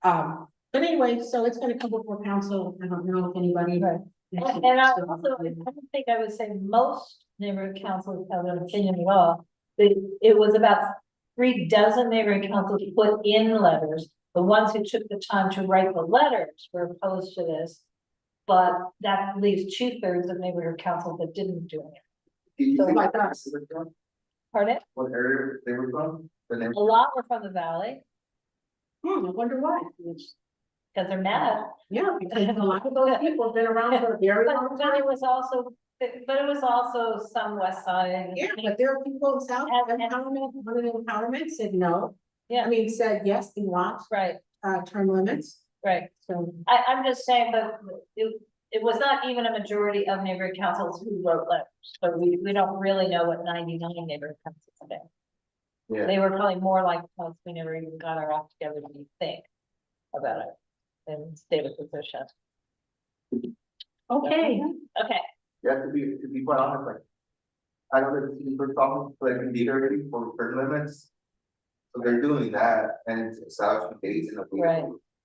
but anyway, so it's gonna come before council. I don't know if anybody. And I also, I don't think I would say most neighborhood councils have an opinion at all. It was about 36 neighborhood councils put in letters. The ones who took the time to write the letters were opposed to this. But that leaves 2/3 of neighborhood councils that didn't do it. Do you So think like that's Pardon? what area they were from? The name? A lot were from the valley, I wonder why. because they're mad. Yeah, because a lot of those people have been around for a very long But time. it was also some west side. Yeah, but there are people in South And- Empowerment, one of the empowerment said no. Yeah. I mean, said yes, they want Right, term limits. right. So I'm just saying that it was not even a majority of neighborhood councils who wrote letters. So we don't really know what 99 neighborhood councils did. Yeah. They were probably more like, us. We never even got our act together to think about it and state a position. Okay, okay. Yeah, to be quite honest, like, I know that the city clerk's office, like, in the area for term limits. So they're doing that, and it's establishing dates in the. Right.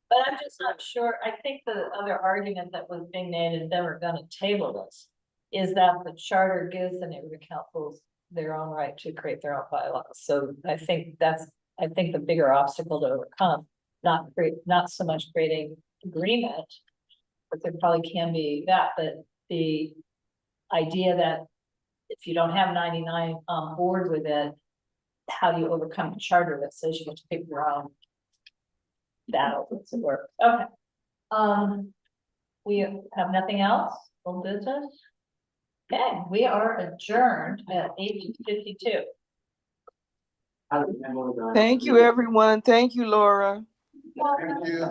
But I'm just not sure, I think the other argument that was being made, and then we're gonna table this, is that the charter gives the neighborhood councils their own right to create their own bylaws. So I think the bigger obstacle to overcome, not so much creating agreement, but there probably can be that, but the idea that if you don't have 99 on board with it, how do you overcome a charter that says you get to pick your own battles at work? Okay. We have nothing else on business. Okay, we are adjourned at 8:52. Thank you, everyone. Thank you, Laura. Thank you.